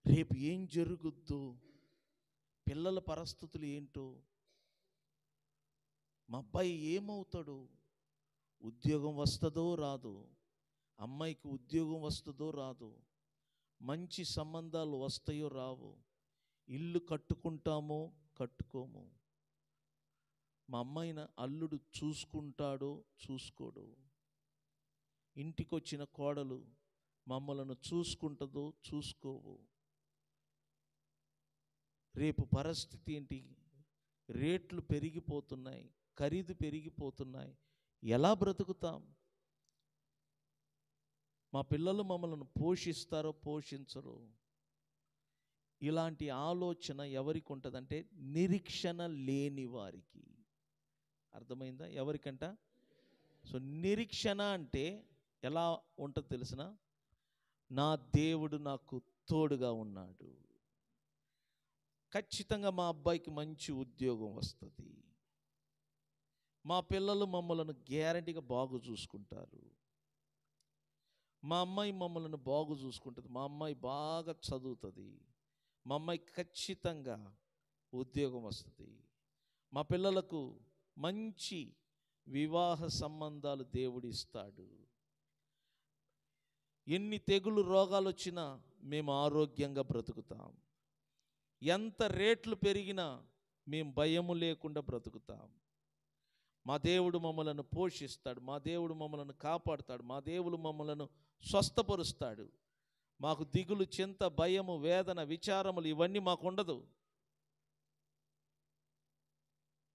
రేపు ఏం జరుగుద్దో, పిల్లల పరిస్థితులు ఏంటో, మా అబ్బాయి ఏమవుతాడు, ఉద్యోగం వస్తుందో రాదో, అమ్మాయికి ఉద్యోగం వస్తుందో రాదో, మంచి సంబంధాలు వస్తాయో రావో, ఇల్లు కట్టుకుంటామో కట్టుకోము, మా అమ్మాయిని అల్లుడు చూసుకుంటాడో చూసుకోడు, ఇంటికి వచ్చిన కోడలు మమ్మలను చూసుకుంటుందో చూసుకోవు. రేపు పరిస్థితి ఏంటి? రేట్లు పెరిగిపోతున్నాయి, ఖరీదు పెరిగిపోతున్నాయి, ఎలా బ్రతుకుతాం? మా పిల్లలు మమ్మల్ని పోషిస్తారో పోషించరో? ఇలాంటి ఆలోచన ఎవరికి ఉంటుందంటే నిరీక్షణ లేని వారికి. అర్థమైందా? ఎవరికంట? సో నిరీక్షణ అంటే ఎలా ఉంటుంది తెలిసిన? నా దేవుడు నాకు తోడుగా ఉన్నాడు, ఖచ్చితంగా మా అబ్బాయికి మంచి ఉద్యోగం వస్తుంది, మా పిల్లలు మమ్మల్ని గ్యారంటీగా బాగు చూసుకుంటారు, మా అమ్మాయి మమ్మల్ని బాగు చూసుకుంటుంది, మా అమ్మాయి బాగా చదువుతుంది, మా అమ్మాయి ఖచ్చితంగా ఉద్యోగం వస్తుంది, మా పిల్లలకు మంచి వివాహ సంబంధాలు దేవుడు ఇస్తాడు, ఎన్ని తెగులు రోగాలు వచ్చినా మేము ఆరోగ్యంగా బ్రతుకుతాం, ఎంత రేట్లు పెరిగినా మేము భయము లేకుండా బ్రతుకుతాం, మా దేవుడు మమ్మలను పోషిస్తాడు, మా దేవుడు మమ్మలను కాపాడుతాడు, మా దేవుడు మమ్మలను స్వస్థపరుస్తాడు, మాకు దిగులు, చింత, భయము, వేదన, విచారములు ఇవన్నీ మాకు ఉండదు.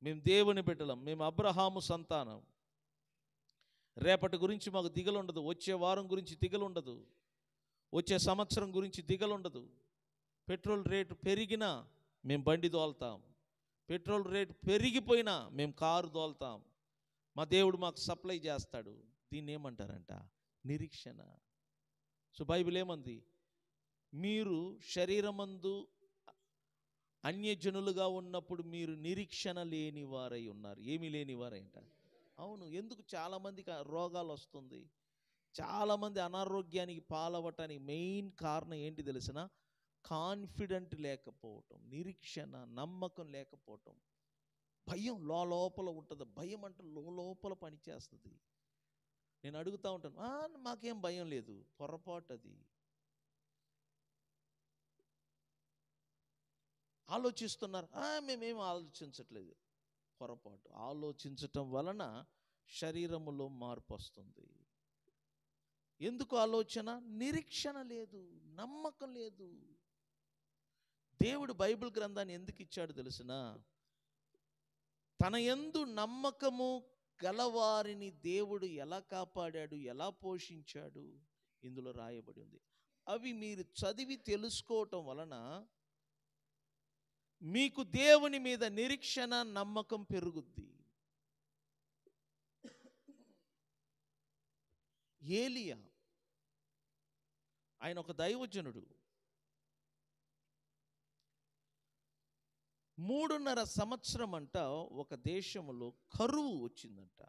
మేము దేవుని బిడ్డలం, మేము అబ్రహాము సంతానం. రేపటి గురించి మాకు దిగులు ఉండదు, వచ్చే వారం గురించి దిగులు ఉండదు, వచ్చే సంవత్సరం గురించి దిగులు ఉండదు. పెట్రోల్ రేటు పెరిగినా మేము బండి దోల్తాం, పెట్రోల్ రేటు పెరిగిపోయినా మేము కారు దోల్తాం, మా దేవుడు మాకు సప్లై చేస్తాడు. దీన్ని ఏమంటారంట? నిరీక్షణ. సో బైబిల్ ఏమంది? మీరు శరీరమందు అన్యజనులుగా ఉన్నప్పుడు మీరు నిరీక్షణ లేని వారై ఉన్నారు. ఏమీ లేని వారైంట. అవును. ఎందుకు చాలామందికి రోగాలు వస్తుంది, చాలామంది అనారోగ్యానికి పాలవటానికి మెయిన్ కారణం ఏంటి తెలిసిన? కాన్ఫిడెంట్ లేకపోవటం, నిరీక్షణ, నమ్మకం లేకపోవటం, భయం లోపల ఉంటుంది. భయం అంటే లోపల పనిచేస్తుంది. నేను అడుగుతూ ఉంటాను, మాకేం భయం లేదు. పొరపాటు అది. ఆలోచిస్తున్నారు, మేమేం ఆలోచించట్లేదు. పొరపాటు. ఆలోచించటం వలన శరీరములో మార్పు వస్తుంది. ఎందుకు ఆలోచన? నిరీక్షణ లేదు, నమ్మకం లేదు. దేవుడు బైబిల్ గ్రంథాన్ని ఎందుకు ఇచ్చాడు తెలిసిన? తన యందు నమ్మకము గలవారిని దేవుడు ఎలా కాపాడాడు, ఎలా పోషించాడు ఇందులో రాయబడి ఉంది. అవి మీరు చదివి తెలుసుకోవటం వలన మీకు దేవుని మీద నిరీక్షణ, నమ్మకం పెరుగుద్ది. ఏలియా, ఆయన ఒక దైవజనుడు. 3.5 సంవత్సరం అంట ఒక దేశంలో కరువు వచ్చిందంట.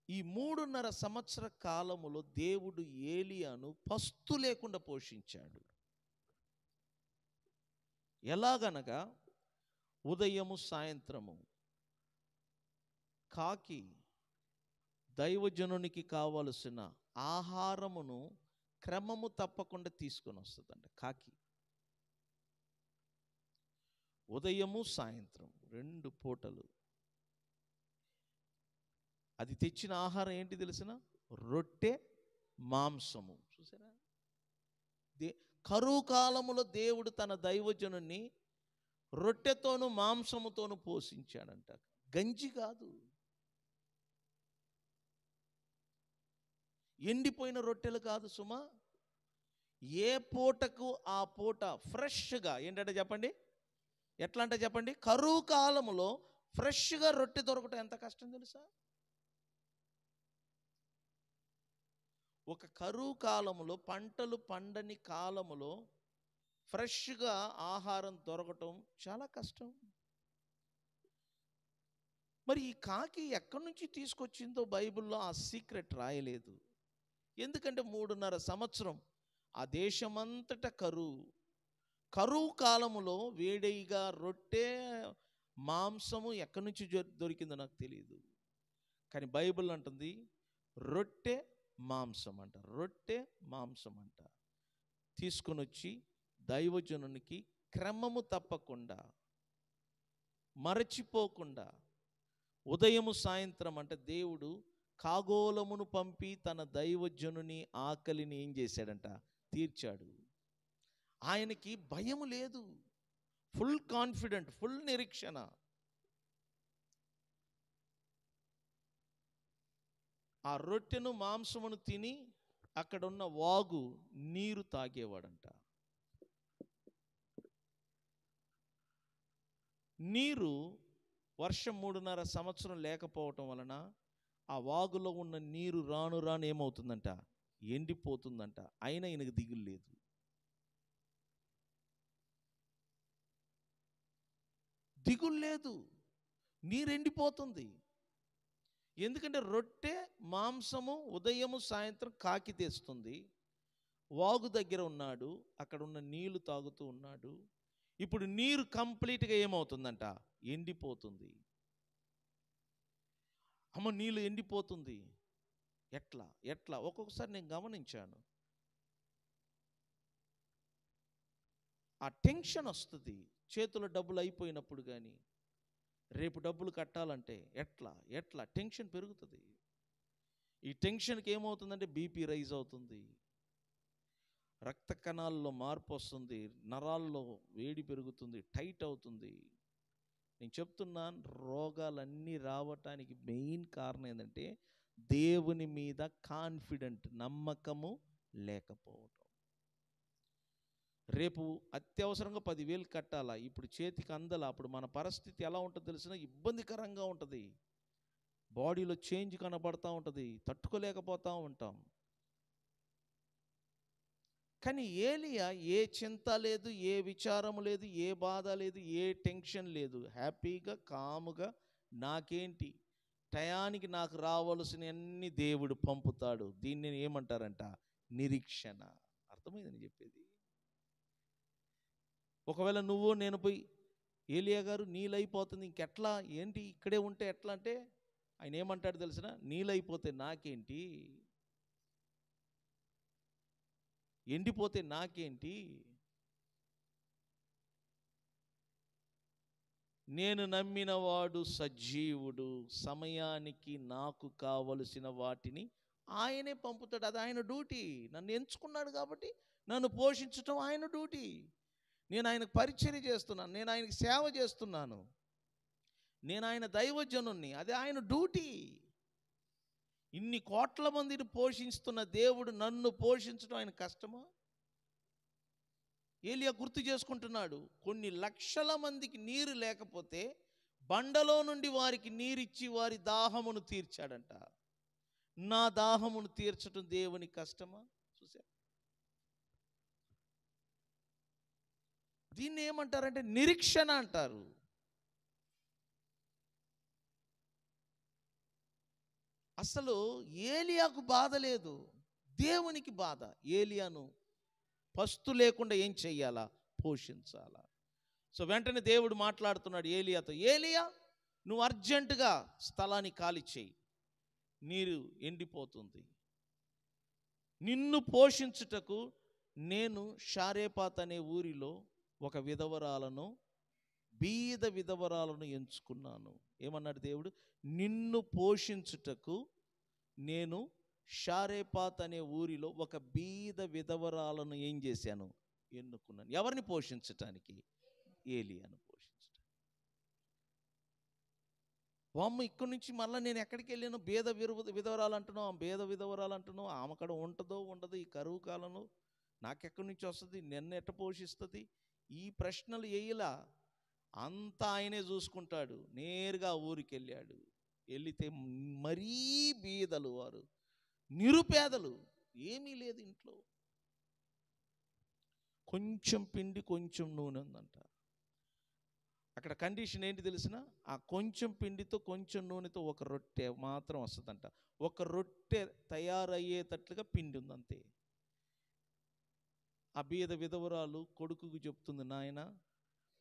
ఈ 3.5 సంవత్సర కాలములో దేవుడు ఏలియాను పస్తు లేకుండా పోషించాడు. ఎలాగనగా ఉదయము సాయంత్రము కాకి దైవజనునికి కావలసిన ఆహారమును క్రమము తప్పకుండా తీసుకొని వస్తుందంట. కాకి ఉదయము సాయంత్రం 2 పూటలు అది తెచ్చిన ఆహారం ఏంటి తెలిసిన? రొట్టె, మాంసము. చూసారా? కరువు కాలములో దేవుడు తన దైవజనుని రొట్టెతోను మాంసముతోను పోషించాడంట. గంజి కాదు, ఎండిపోయిన రొట్టెలు కాదు సుమా. ఏ పూటకు ఆ పూట ఫ్రెష్గా. ఏంటంటే చెప్పండి, ఎట్లా అంటే చెప్పండి? కరువు కాలములో ఫ్రెష్గా రొట్టె దొరకటం ఎంత కష్టం తెలుసా? ఒక కరువు కాలములో, పంటలు పండని కాలములో ఫ్రెష్గా ఆహారం దొరకటం చాలా కష్టం. మరి ఈ కాకి ఎక్కడి నుంచి తీసుకొచ్చిందో బైబిల్లో ఆ సీక్రెట్ రాయలేదు. ఎందుకంటే 3.5 సంవత్సరం ఆ దేశమంతటా కరువు కాలములో వేడిగా రొట్టె, మాంసము ఎక్కడి నుంచి దొరికిందో నాకు తెలియదు, కానీ బైబిల్ అంటుంది రొట్టె మాంసం అంట, రొట్టె మాంసం అంట. తీసుకొని వచ్చి దైవజనునికి క్రమము తప్పకుండా, మరచిపోకుండా, ఉదయము సాయంత్రం అంటే దేవుడు ఖగోళమును పంపి తన దైవజనుని ఆకలిని ఏం చేశాడంట, తీర్చాడు. ఆయనకి భయం లేదు, ఫుల్ కాన్ఫిడెంట్, ఫుల్ నిరీక్షణ. ఆ రొట్టెను మాంసమును తిని అక్కడున్న వాగు నీరు తాగేవాడంట. నీరు వర్షం 3.5 సంవత్సరం లేకపోవటం వలన ఆ వాగులో ఉన్న నీరు రాను రాను ఏమవుతుందంట, ఎండిపోతుందంట. అయినా ఈయనకు దిగులు లేదు. దిగులు లేదు, నీరు ఎండిపోతుంది. ఎందుకంటే రొట్టె మాంసము ఉదయము సాయంత్రం కాకి తెస్తుంది. వాగు దగ్గర ఉన్నాడు, అక్కడ ఉన్న నీళ్లు తాగుతూ ఉన్నాడు. ఇప్పుడు నీరు కంప్లీట్గా ఏమవుతుందంట, ఎండిపోతుంది. అమ్మ నీళ్ళు ఎండిపోతుంది, ఎట్లా ఎట్లా? ఒక్కొక్కసారి నేను గమనించాను, ఆ టెన్షన్ వస్తుంది చేతుల డబ్బులు అయిపోయినప్పుడు. కానీ రేపు డబ్బులు కట్టాలంటే ఎట్లా ఎట్లా టెన్షన్ పెరుగుతుంది. ఈ టెన్షన్కి ఏమవుతుందంటే బీపీ రైజ్ అవుతుంది, రక్త కణాల్లో మార్పు వస్తుంది, నరాల్లో వేడి పెరుగుతుంది, టైట్ అవుతుంది. నేను చెప్తున్నాను, రోగాలన్నీ రావటానికి మెయిన్ కారణం ఏంటంటే దేవుని మీద కాన్ఫిడెంట్, నమ్మకము లేకపోవటం. రేపు అత్యవసరంగా 10,000 కట్టాలా, ఇప్పుడు చేతికి అందలా, అప్పుడు మన పరిస్థితి ఎలా ఉంటుందో తెలిసిన ఇబ్బందికరంగా ఉంటుంది. బాడీలో చేంజ్ కనబడుతూ ఉంటుంది, తట్టుకోలేకపోతూ ఉంటాం. కానీ ఏలియా ఏ చింత లేదు, ఏ విచారము లేదు, ఏ బాధ లేదు, ఏ టెన్షన్ లేదు. హ్యాపీగా కాముగా, నాకేంటి, టయానికి నాకు రావాల్సిన అన్ని దేవుడు పంపుతాడు. దీన్ని ఏమంటారంట, నిరీక్షణ. అర్థమైందని చెప్పేది. ఒకవేళ నువ్వు నేను పోయి, ఏలియా గారు నీళ్ళైపోతుంది ఇంకెట్లా, ఏంటి ఇక్కడే ఉంటే ఎట్లా అంటే, ఆయన ఏమంటాడు తెలిసిన, నీళ్ళైపోతే నాకేంటి, ఎండిపోతే నాకేంటి, నేను నమ్మిన వాడు సజీవుడు, సమయానికి నాకు కావలసిన వాటిని ఆయనే పంపుతాడు. అది ఆయన డ్యూటీ. నన్ను ఎంచుకున్నాడు కాబట్టి నన్ను పోషించటం ఆయన డ్యూటీ. నేను ఆయనకు పరిచర్య చేస్తున్నాను, నేను ఆయనకు సేవ చేస్తున్నాను, నేను ఆయన దైవజనుణ్ణి, అది ఆయన డ్యూటీ. ఇన్ని కోట్ల మందిని పోషిస్తున్న దేవుడు నన్ను పోషించడం ఆయన కష్టమా? ఏలియా గుర్తు చేసుకుంటున్నాడు, కొన్ని లక్షల మందికి నీరు లేకపోతే బండలో నుండి వారికి నీరిచ్చి వారి దాహమును తీర్చాడంట. నా దాహమును తీర్చడం దేవుని కష్టమా? చూసా, దీన్ని ఏమంటారంటే నిరీక్షణ అంటారు. అసలు ఏలియాకు బాధ లేదు, దేవునికి బాధ. ఏలియాను పస్తు లేకుండా ఏం చెయ్యాలా, పోషించాలా. సో వెంటనే దేవుడు మాట్లాడుతున్నాడు ఏలియాతో, ఏలియా నువ్వు అర్జెంటుగా స్థలాన్ని ఖాళీ చేయి, నీరు ఎండిపోతుంది. నిన్ను పోషించుటకు నేను షారేపాత్ అనే ఊరిలో ఒక విధవరాలను, బీద విధవరాలను ఎంచుకున్నాను. ఏమన్నాడు దేవుడు, నిన్ను పోషించుటకు నేను షారేపాత్ అనే ఊరిలో ఒక బీద విధవరాలను ఏం చేశాను, ఎన్నుకున్నాను. ఎవరిని పోషించటానికి, ఏలియాను పోషించటానికి. వామ్మ ఇక్కడి నుంచి మళ్ళీ నేను ఎక్కడికి వెళ్ళాను, బీద విధవరాలు అంటున్నావు, బీద విధవరాలు అంటున్నావు, ఆమె అక్కడ ఉంటుందో ఉండదు, ఈ కరువు కాలంలో నాకెక్కడి నుంచి వస్తుంది, నిన్ను ఎట్ట పోషిస్తుంది, ఈ ప్రశ్నలు వేయలా. అంతా ఆయనే చూసుకుంటాడు. నేరుగా ఊరికి వెళ్ళాడు. వెళితే మరీ బీదలు, వారు నిరుపేదలు, ఏమీ లేదు ఇంట్లో. కొంచెం పిండి కొంచెం నూనె ఉందంట. అక్కడ కండిషన్ ఏంటి తెలిసిన, ఆ కొంచెం పిండితో కొంచెం నూనెతో ఒక రొట్టె మాత్రం వస్తుందంట. ఒక రొట్టె తయారయ్యేటట్లుగా పిండి ఉందంతే. ఆ బీద విధవరాలు కొడుకుకు చెప్తుంది, నాయన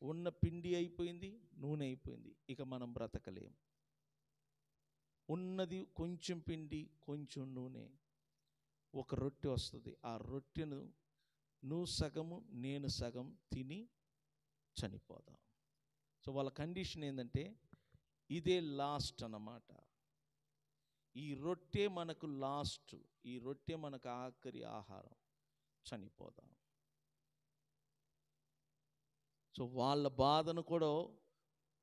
ఉన్న పిండి అయిపోయింది, నూనె అయిపోయింది, ఇక మనం బ్రతకలేం. ఉన్నది కొంచెం పిండి, కొంచెం నూనె, ఒక రొట్టె వస్తుంది. ఆ రొట్టెను నువ్వు సగము నేను సగం తిని చనిపోదాం. సో వాళ్ళ కండిషన్ ఏంటంటే ఇదే లాస్ట్ అన్నమాట. ఈ రొట్టె మనకు లాస్ట్, ఈ రొట్టె మనకు ఆఖరి ఆహారం, చనిపోదాం. సో వాళ్ళ బాధను కూడా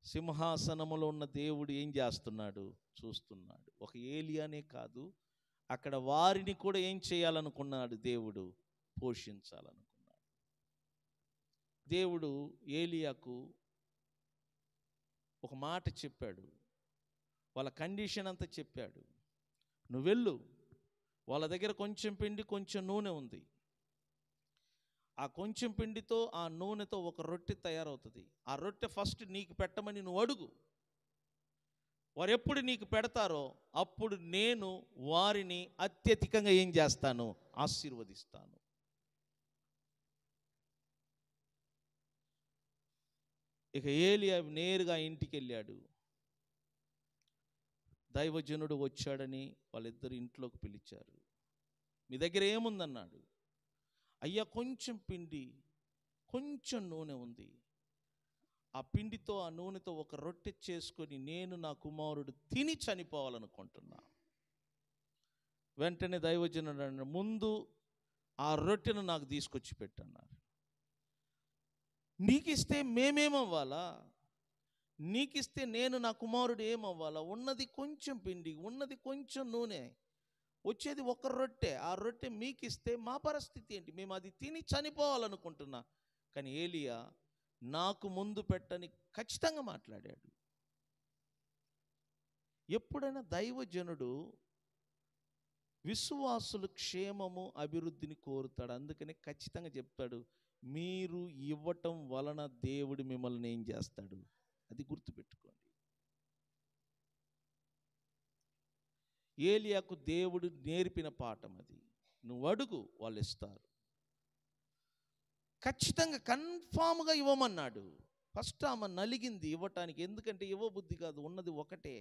సింహాసనములో ఉన్న దేవుడు ఏం చేస్తున్నాడు? చూస్తున్నాడు. ఒక ఏలియానే కాదు, అక్కడ వారిని కూడా ఏం చేయాలనుకున్నాడు? దేవుడు పోషించాలనుకున్నాడు. దేవుడు ఏలియాకు ఒక మాట చెప్పాడు, వాళ్ళ కండిషన్ అంతా చెప్పాడు. నువ్వు వెళ్ళు, వాళ్ళ దగ్గర కొంచెం పిండి కొంచెం నూనె ఉంది, ఆ కొంచెం పిండితో ఆ నూనెతో ఒక రొట్టె తయారవుతుంది. ఆ రొట్టె ఫస్ట్ నీకు పెట్టమని నువ్వు అడుగు. వారు ఎప్పుడు నీకు పెడతారో అప్పుడు నేను వారిని అత్యధికంగా ఏం చేస్తాను? ఆశీర్వదిస్తాను. ఇక ఏలియా నేరుగా ఇంటికి వెళ్ళాడు. దైవజనుడు వచ్చాడని వాళ్ళిద్దరు ఇంట్లోకి పిలిచారు. మీ దగ్గర ఏముందన్నాడు. అయ్యా కొంచెం పిండి కొంచెం నూనె ఉంది, ఆ పిండితో ఆ నూనెతో ఒక రొట్టె చేసుకొని నేను నా కుమారుడు తిని చనిపోవాలనుకుంటున్నా. వెంటనే దైవజనుడు అన్నాడు, ముందు ఆ రొట్టెను నాకు తీసుకొచ్చి పెట్టన్నారు. నీకిస్తే మేమేమవ్వాలా? నీకిస్తే నేను నా కుమారుడు ఏమవ్వాలా? ఉన్నది కొంచెం పిండి, ఉన్నది కొంచెం నూనె, వచ్చేది ఒక రొట్టె. ఆ రొట్టె మీకిస్తే మా పరిస్థితి ఏంటి? మేము అది తిని చనిపోవాలనుకుంటున్నా. కానీ ఏలియా నాకు ముందు పెట్టని ఖచ్చితంగా మాట్లాడాడు. ఎప్పుడైనా దైవజనుడు విశ్వాసులు క్షేమము అభివృద్ధిని కోరుతాడు. అందుకని ఖచ్చితంగా చెప్తాడు, మీరు ఇవ్వటం వలన దేవుడు మిమ్మల్ని ఏం చేస్తాడు? అది గుర్తుపెట్టుకోండి. ఏలియాకు దేవుడు నేర్పిన పాఠం అది. నువ్వు అడుగు, వాళ్ళు ఇస్తారు. ఖచ్చితంగా కన్ఫామ్గా ఇవ్వమన్నాడు. ఫస్ట్ ఆమె నలిగింది ఇవ్వటానికి, ఎందుకంటే ఇవ్వబుద్ధి కాదు, ఉన్నది ఒకటే,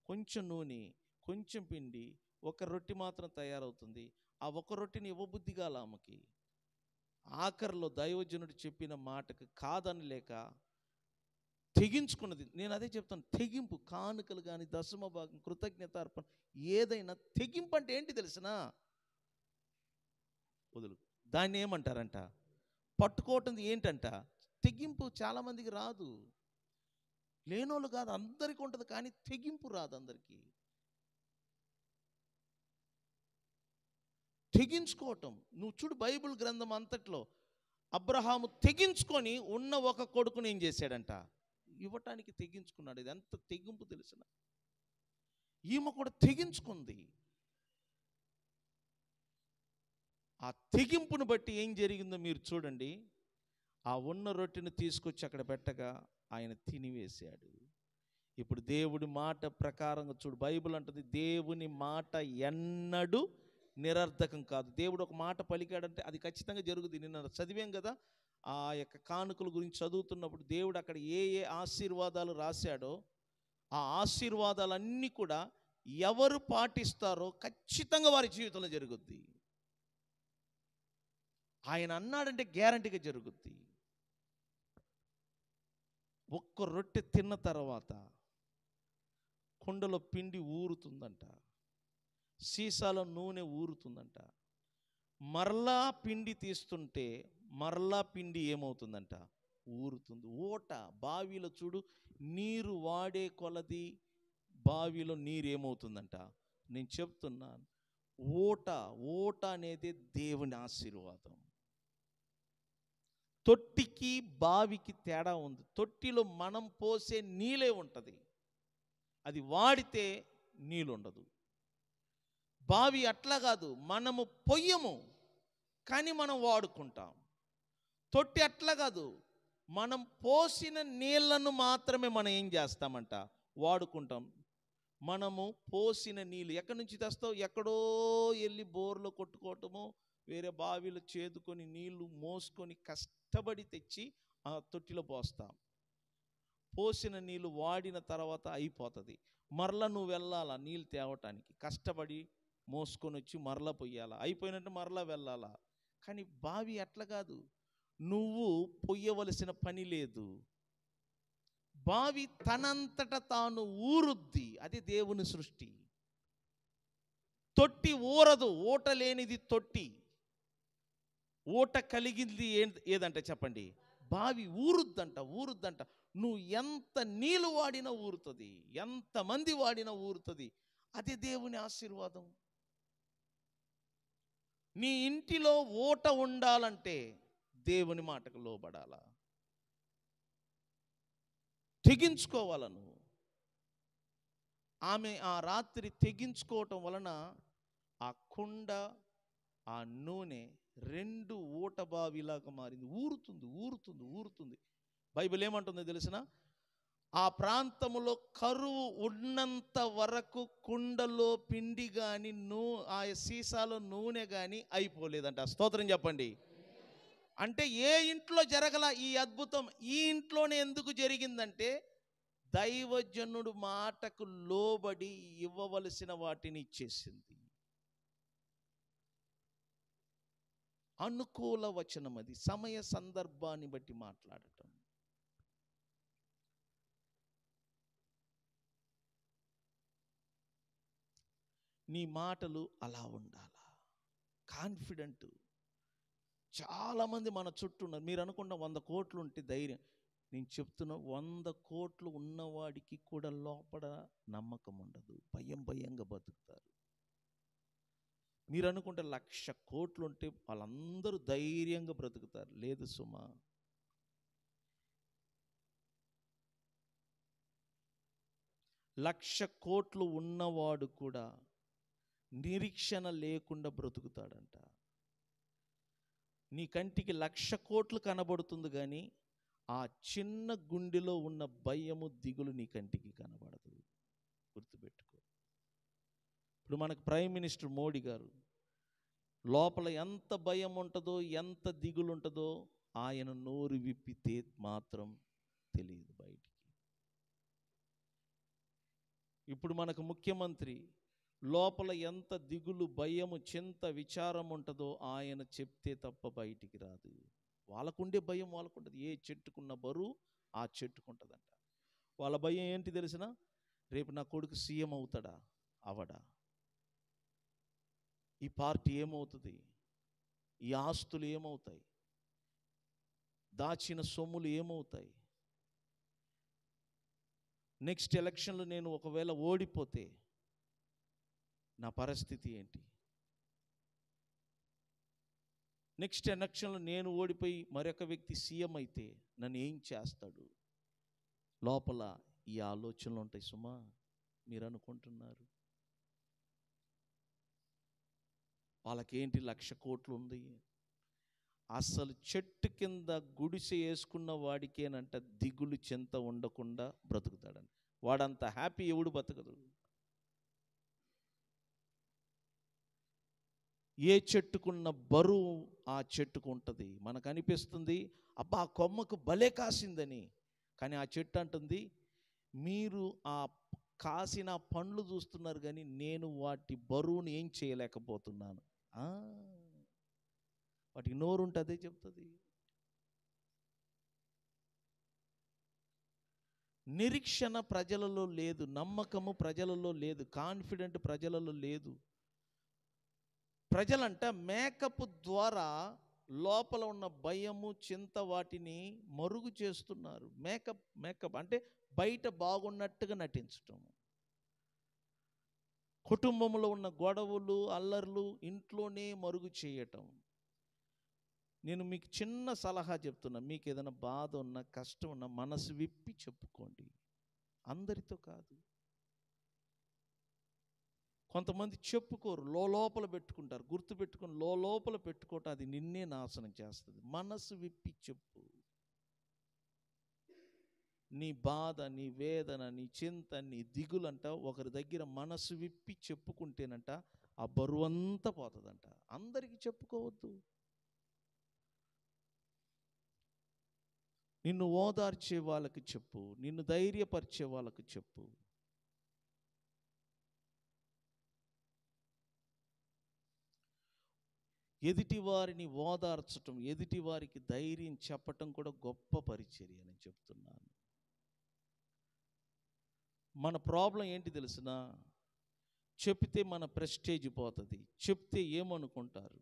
కొంచెం నూనె కొంచెం పిండి, ఒక రొట్టె మాత్రం తయారవుతుంది. ఆ ఒక రొట్టెని ఇవ్వబుద్ధి కాల ఆమెకి. ఆఖరిలో దైవజనుడు చెప్పిన మాటకు కాదని లేక తెగించుకున్నది. నేను అదే చెప్తాను, తెగింపు. కానుకలు కానీ దశమ భాగం కృతజ్ఞతార్పణ ఏదైనా తెగింపు అంటే ఏంటి తెలిసినా? వదులు. దాన్ని ఏమంటారంట? పట్టుకోవటం ఏంటంట? తెగింపు. చాలామందికి రాదు, లేనోళ్ళు కాదు, అందరికీ ఉంటుంది, కానీ తెగింపు రాదు అందరికీ. తెగించుకోవటం. నువ్వు చూడు బైబిల్ గ్రంథం అంతట్లో అబ్రహాము తెగించుకొని ఉన్న ఒక కొడుకుని ఏం చేశాడంట? ఇవ్వటానికి తెగించుకున్నాడు. ఇది ఎంత తెగింపు తెలిసిన? ఈమె కూడా తెగించుకుంది. ఆ తెగింపును బట్టి ఏం జరిగిందో మీరు చూడండి. ఆ ఉన్న రొట్టెను తీసుకొచ్చి అక్కడ పెట్టగా ఆయన తినివేశాడు. ఇప్పుడు దేవుడి మాట ప్రకారంగా చూడు, బైబిల్ అంటుంది దేవుని మాట ఎన్నడూ నిరర్ధకం కాదు. దేవుడు ఒక మాట పలికాడంటే అది ఖచ్చితంగా జరుగుతుంది. నిన్న చదివాం కదా, ఆ యొక్క కానుకల గురించి చదువుతున్నప్పుడు దేవుడు అక్కడ ఏ ఏ ఆశీర్వాదాలు రాశాడో ఆ ఆశీర్వాదాలన్నీ కూడా ఎవరు పాటిస్తారో ఖచ్చితంగా వారి జీవితంలో జరుగుద్ది. ఆయన అన్నాడంటే గ్యారంటీగా జరుగుద్ది. ఒక్క రొట్టె తిన్న తర్వాత కుండలో పిండి ఊరుతుందంట, సీసాలో నూనె ఊరుతుందంట. మరలా పిండి తీస్తుంటే మరలా పిండి ఏమవుతుందంట? ఊరుతుంది. ఓట బావిలో చూడు, నీరు వాడే కొలది బావిలో నీరు ఏమవుతుందంట? నేను చెప్తున్నాను, ఓట అనేది దేవుని ఆశీర్వాదం. తొట్టికి బావికి తేడా ఉంది. తొట్టిలో మనం పోసే నీళ్ళే ఉంటుంది, అది వాడితే నీళ్ళు ఉండదు. బావి అట్లా కాదు, మనము పొయ్యము కానీ మనం వాడుకుంటాం. తొట్టి అట్లా కాదు, మనం పోసిన నీళ్లను మాత్రమే మనం ఏం చేస్తామంట? వాడుకుంటాం. మనము పోసిన నీళ్ళు ఎక్కడి నుంచి తెస్తావు? ఎక్కడో వెళ్ళి బోర్లో కొట్టుకోవటము, వేరే బావిలో చేదుకొని నీళ్లు మోసుకొని కష్టపడి తెచ్చి ఆ తొట్టిలో పోస్తాం. పోసిన నీళ్ళు వాడిన తర్వాత అయిపోతుంది. మరలా నువ్వు వెళ్ళాలా నీళ్ళు తేవటానికి, కష్టపడి మోసుకొని వచ్చి మరలా పొయ్యాలా, అయిపోయినట్టు మరలా వెళ్ళాలా. కానీ బావి అట్లా కాదు, నువ్వు పొయ్యవలసిన పని లేదు. బావి తనంతట తాను ఊరుద్ది. అది దేవుని సృష్టి. తొట్టి ఊరదు, ఊట లేనిది తొట్టి. ఊట కలిగింది ఏదంటే చెప్పండి, బావి ఊరుద్దంట. నువ్వు ఎంత నీళ్ళు వాడినా ఊరుతుంది, ఎంతమంది వాడినా ఊరుతుంది. అది దేవుని ఆశీర్వాదం. నీ ఇంటిలో ఊట ఉండాలంటే దేవుని మాటకు లోబడాలా, తెగించుకోవాలా నువ్వు. ఆమె ఆ రాత్రి తెగించుకోవటం వలన ఆ కుండ, ఆ నూనె రెండు ఊట బావిలాగా మారింది. ఊరుతుంది. బైబిల్ ఏమంటుందో తెలిసిన, ఆ ప్రాంతములో కరువు ఉన్నంత వరకు కుండలో పిండి కానీ ఆ సీసాలో నూనె కానీ అయిపోలేదంట. స్తోత్రం చెప్పండి. అంటే ఏ ఇంట్లో జరగల ఈ అద్భుతం, ఈ ఇంట్లోనే ఎందుకు జరిగిందంటే దైవజనుడు మాటకు లోబడి ఇవ్వవలసిన వాటిని ఇచ్చేసింది. అనుకూల వచనం అది, సమయ సందర్భాన్ని బట్టి మాట్లాడటం. నీ మాటలు అలా ఉండాలా, కాన్ఫిడెంట్. చాలామంది మన చుట్టూ ఉన్నారు. మీరు అనుకుంటా 100 కోట్లు ఉంటే ధైర్యం. నేను చెప్తున్నా, 100 కోట్లు ఉన్నవాడికి కూడా లోపల నమ్మకం ఉండదు, భయంగా బతుకుతారు. మీరు అనుకుంటే 1,00,000 కోట్లు ఉంటే వాళ్ళందరూ ధైర్యంగా బ్రతుకుతారు. లేదు సుమా. లక్ష కోట్లు ఉన్నవాడు కూడా నిరీక్షణ లేకుండా బ్రతుకుతాడంట. నీ కంటికి 1,00,000 కోట్లు కనబడుతుంది, కానీ ఆ చిన్న గుండెలో ఉన్న భయము, దిగులు నీ కంటికి కనబడదు. గుర్తుపెట్టుకో. ఇప్పుడు మనకు ప్రైమ్ మినిస్టర్ మోడీ గారు లోపల ఎంత భయం ఉంటుందో, ఎంత దిగులు ఉంటుందో ఆయన నోరు విప్పితే మాత్రం తెలియదు బయటికి. ఇప్పుడు మనకు ముఖ్యమంత్రి లోపల ఎంత దిగులు, భయము, చింత, విచారం ఉంటుందో ఆయన చెప్తే తప్ప బయటికి రాదు. వాళ్ళకుండే భయం వాళ్ళకుంటుంది. ఏ చెట్టుకున్న బరువు ఆ చెట్టుకుంటుందంట. వాళ్ళ భయం ఏంటి తెలిసిన, రేపు నా కొడుకు సీఎం అవుతాడా, అవడా, ఈ పార్టీ ఏమవుతుంది, ఈ ఆస్తులు ఏమవుతాయి, దాచిన సొమ్ములు ఏమవుతాయి, నెక్స్ట్ ఎలక్షన్లో నేను ఒకవేళ ఓడిపోతే నా పరిస్థితి ఏంటి, నెక్స్ట్ ఎలక్షన్లో నేను ఓడిపోయి మరొక వ్యక్తి సీఎం అయితే నన్ను ఏం చేస్తాడు. లోపల ఈ ఆలోచనలు ఉంటాయి సుమా. మీరు అనుకుంటున్నారు వాళ్ళకేంటి 1,00,000 కోట్లు ఉంది. అసలు చెట్టు కింద గుడిసె వేసుకున్న వాడికేనంట దిగులు, చింత ఉండకుండా బ్రతుకుతాడంట. వాడంత హ్యాపీ ఎవడు బతకదు. ఏ చెట్టుకున్న బరువు ఆ చెట్టుకు ఉంటుంది. మనకు అనిపిస్తుంది అబ్బా ఆ కొమ్మకు భలే కాసిందని, కానీ ఆ చెట్టు అంటుంది మీరు ఆ కాసిన పండ్లు చూస్తున్నారు కానీ నేను వాటి బరువును ఏం చేయలేకపోతున్నాను. వాటికి నోరు ఉంటే అదే చెప్తుంది. నిరీక్షణ ప్రజలలో లేదు, నమ్మకము ప్రజలలో లేదు, కాన్ఫిడెంట్ ప్రజలలో లేదు. ప్రజలంట మేకప్ ద్వారా లోపల ఉన్న భయము, చింత వాటిని మరుగు చేస్తున్నారు. మేకప్ అంటే బయట బాగున్నట్టుగా నటించటం. కుటుంబంలో ఉన్న గొడవలు, అల్లర్లు ఇంట్లోనే మరుగు చేయటం. నేను మీకు చిన్న సలహా చెప్తున్నా, మీకు ఏదైనా బాధ ఉన్నా, కష్టం ఉన్నా మనసు విప్పి చెప్పుకోండి. అందరితో కాదు. కొంతమంది చెప్పుకోరు, లోపల పెట్టుకుంటారు. గుర్తుపెట్టుకుని లోపల పెట్టుకోవటం అది నిన్నే నాశనం చేస్తుంది. మనసు విప్పి చెప్పు. నీ బాధ, నీ వేదన, నీ చింత, నీ దిగులంట ఒకరి దగ్గర మనసు విప్పి చెప్పుకుంటేనంట ఆ బరువంతా పోతుందంట. అందరికీ చెప్పుకోవద్దు. నిన్ను ఓదార్చే వాళ్ళకి చెప్పు, నిన్ను ధైర్యపరిచే వాళ్ళకి చెప్పు. ఎదుటి వారిని ఓదార్చటం, ఎదుటి వారికి ధైర్యం చెప్పటం కూడా గొప్ప పరిచర్య అని చెప్తున్నాను. మన ప్రాబ్లం ఏంటి తెలిసినా, చెప్తే మన ప్రెస్టేజ్ పోతుంది. చెప్తే ఏమనుకుంటారు?